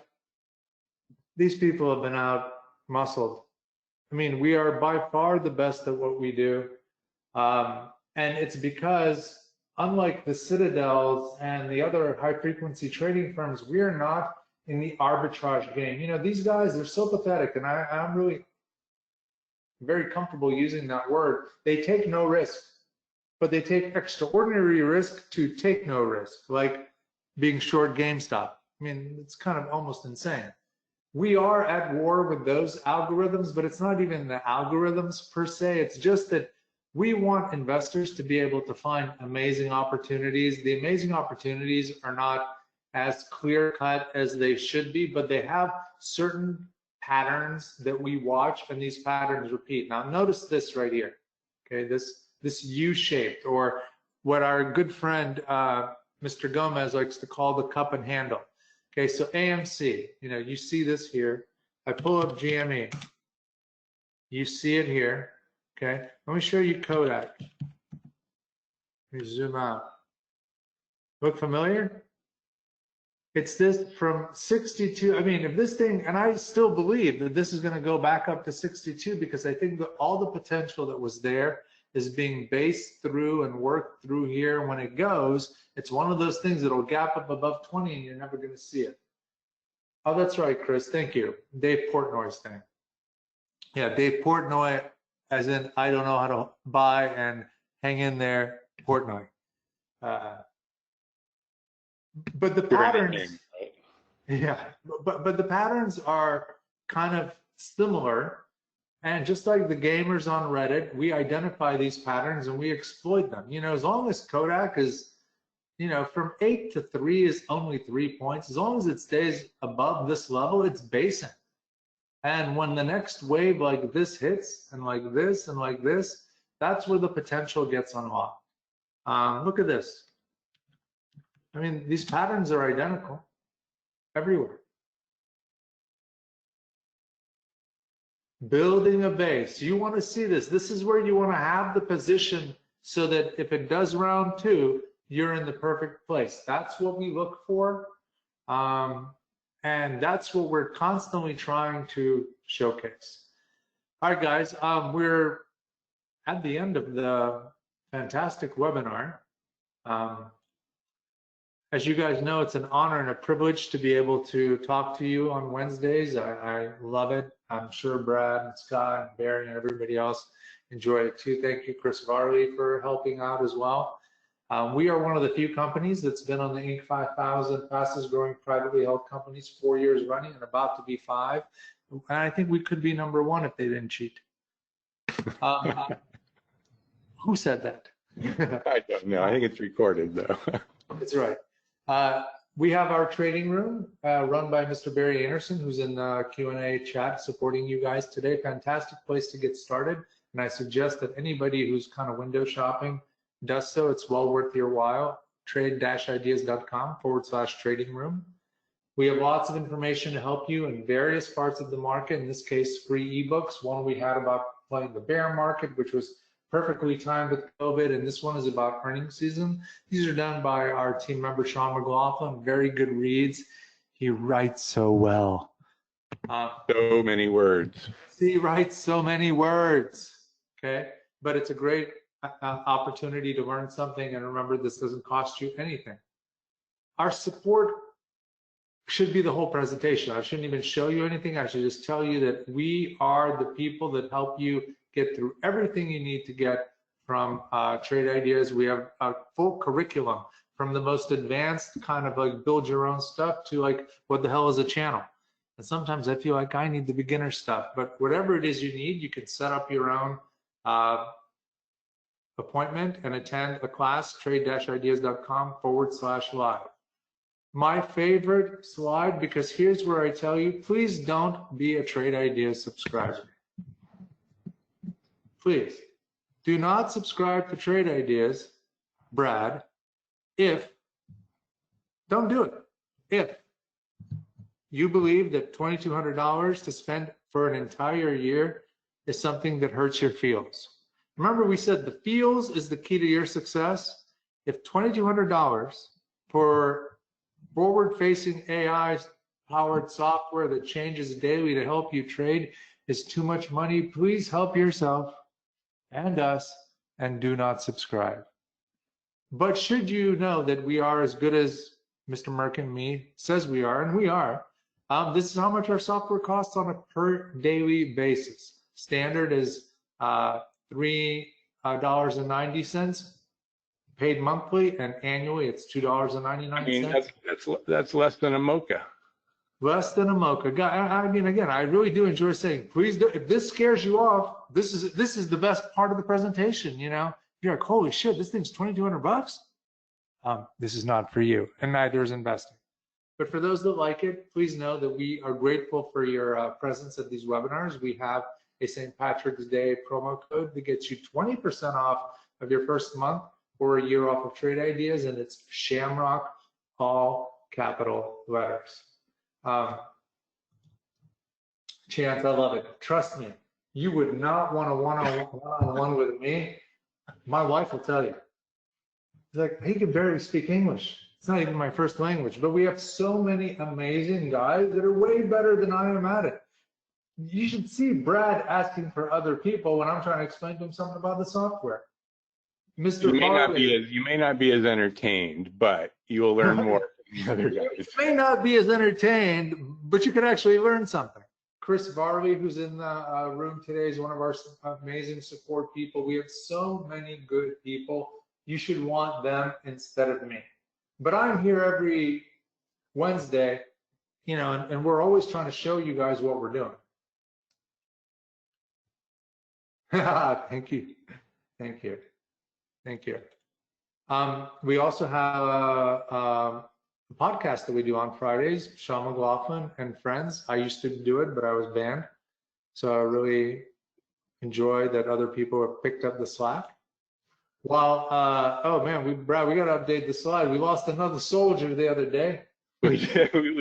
These people have been out muscled. I mean, we are by far the best at what we do. And it's because, unlike the Citadels and the other high frequency trading firms, we are not in the arbitrage game. You know, these guys are so pathetic, and I'm really very comfortable using that word. They take no risk, but they take extraordinary risk to take no risk, like being short GameStop. I mean, it's kind of almost insane. We are at war with those algorithms, but it's not even the algorithms per se. It's just that we want investors to be able to find amazing opportunities. The amazing opportunities are not as clear cut as they should be, but they have certain patterns that we watch, and these patterns repeat. Now notice this right here, okay? This U-shaped, or what our good friend Mr. Gomez likes to call the cup and handle. Okay, so AMC, you know, you see this here. I pull up GME. You see it here. Okay, let me show you Kodak. Let me zoom out. Look familiar? It's this from 62. I mean, if this thing, and I still believe that this is going to go back up to 62, because I think that all the potential that was there is being based through and worked through here. When it goes, it's one of those things that'll gap up above 20 and you're never going to see it. Oh, that's right, Chris. Thank you. Dave Portnoy's thing. Yeah, Dave Portnoy, as in I don't know how to buy, and hang in there, Portnoy. But the patterns, yeah, but the patterns are kind of similar. And just like the gamers on Reddit, we identify these patterns and we exploit them. You know, as long as Kodak is, you know, from 8 to 3 is only 3 points. As long as it stays above this level, it's basing. And when the next wave like this hits, and like this, and like this, that's where the potential gets unlocked. Look at this. I mean, these patterns are identical everywhere. Building a base. You want to see this. This is where you want to have the position so that if it does round 2, you're in the perfect place. That's what we look for. And that's what we're constantly trying to showcase. All right, guys, we're at the end of the fantastic webinar. As you guys know, it's an honor and a privilege to be able to talk to you on Wednesdays. I love it. I'm sure Brad and Scott and Barry and everybody else enjoy it too. Thank you, Chris Varley, for helping out as well. We are one of the few companies that's been on the Inc. 5000 fastest growing privately held companies 4 years running, and about to be 5. And I think we could be number 1 if they didn't cheat. Who said that? I don't know. I think it's recorded though. That's right. We have our trading room run by Mr. Barry Anderson, who's in the Q&A chat supporting you guys today. Fantastic place to get started. And I suggest that anybody who's kind of window shopping does so. It's well worth your while. trade-ideas.com/trading room. We have lots of information to help you in various parts of the market. In this case, free ebooks. One we had about playing the bear market, which was perfectly timed with COVID, and this one is about earnings season. These are done by our team member, Sean McLaughlin, very good reads. He writes so well. So many words. He writes so many words, okay? But it's a great opportunity to learn something, and remember, this doesn't cost you anything. Our support should be the whole presentation. I shouldn't even show you anything. I should just tell you that we are the people that help you get through everything you need to get from Trade Ideas. We have a full curriculum from the most advanced kind of like build your own stuff to like what the hell is a channel. And sometimes I feel like I need the beginner stuff, but whatever it is you need, you can set up your own appointment and attend a class, trade-ideas.com/live. My favorite slide, because here's where I tell you, please don't be a Trade Ideas subscriber. Please do not subscribe to Trade Ideas, Brad, don't do it. If you believe that $2,200 to spend for an entire year is something that hurts your feels. Remember, we said the feels is the key to your success. If $2,200 for forward-facing AI-powered software that changes daily to help you trade is too much money, please help yourself and us and do not subscribe. But should you know that we are as good as Mr. Merck and me says we are, and we are, this is how much our software costs on a per daily basis. Standard is $3.90 paid monthly, and annually it's $2.99. I mean, that's less than a mocha. Less than a mocha. I mean, again, I really do enjoy saying, please do. If this scares you off, this is the best part of the presentation. You know, you're like, holy shit, this thing's $2,200. This is not for you, and neither is investing. But for those that like it, please know that we are grateful for your presence at these webinars. We have a St. Patrick's Day promo code that gets you 20% off of your first month or a year off of Trade Ideas, and it's Shamrock, all capital letters. Chance, I love it. Trust me, you would not want a one-on-one with me. My wife will tell you. She's like, he can barely speak English. It's not even my first language, but we have so many amazing guys that are way better than I am at it. You should see Brad asking for other people when I'm trying to explain to him something about the software. Mr. You may not be as entertained, but you will learn more from the other guys. You may not be as entertained, but you can actually learn something. Chris Varley, who's in the room today, is one of our amazing support people. We have so many good people. You should want them instead of me. But I'm here every Wednesday, you know, and we're always trying to show you guys what we're doing. Thank you. Thank you. Thank you. We also have a podcast that we do on Fridays, Sean McLaughlin and Friends. I used to do it, but I was banned. So I really enjoy that other people have picked up the slack. While, oh man, Brad, we got to update the slide. We lost another soldier the other day. We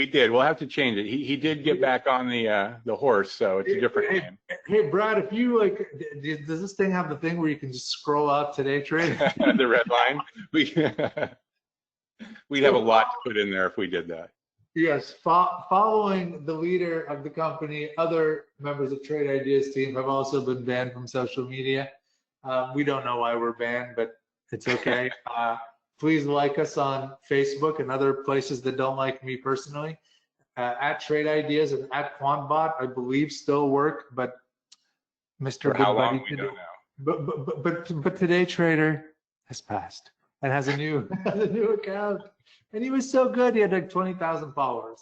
did. We'll have to change it. He did get back on the horse, so it's a different name. Hey, Brad, if you like, does this thing have the thing where you can just scroll out today trade? The red line. We'd have a lot to put in there if we did that. Yes, following the leader of the company, other members of Trade Ideas team have also been banned from social media. We don't know why we're banned, but it's okay. Please like us on Facebook and other places that don't like me personally. At Trade Ideas and at QuantBot, I believe still work, but Mr. For how long, we don't know. But Today Trader has passed and has a new account, and he was so good. He had like 20,000 followers.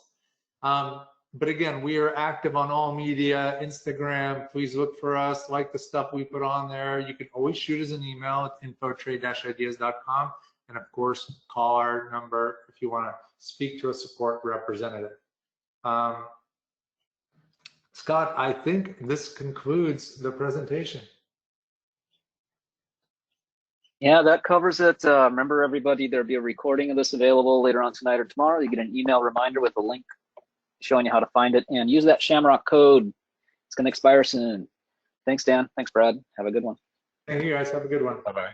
But again, we are active on all media, Instagram. Please look for us, like the stuff we put on there. You can always shoot us an email at info@trade-ideas.com. And of course, call our number if you want to speak to a support representative. Scott, I think this concludes the presentation. Yeah, that covers it. Remember, everybody, there'll be a recording of this available later on tonight or tomorrow. You get an email reminder with a link showing you how to find it, and use that Shamrock code. It's going to expire soon. Thanks, Dan. Thanks, Brad. Have a good one. Thank you guys. Have a good one. Bye-bye.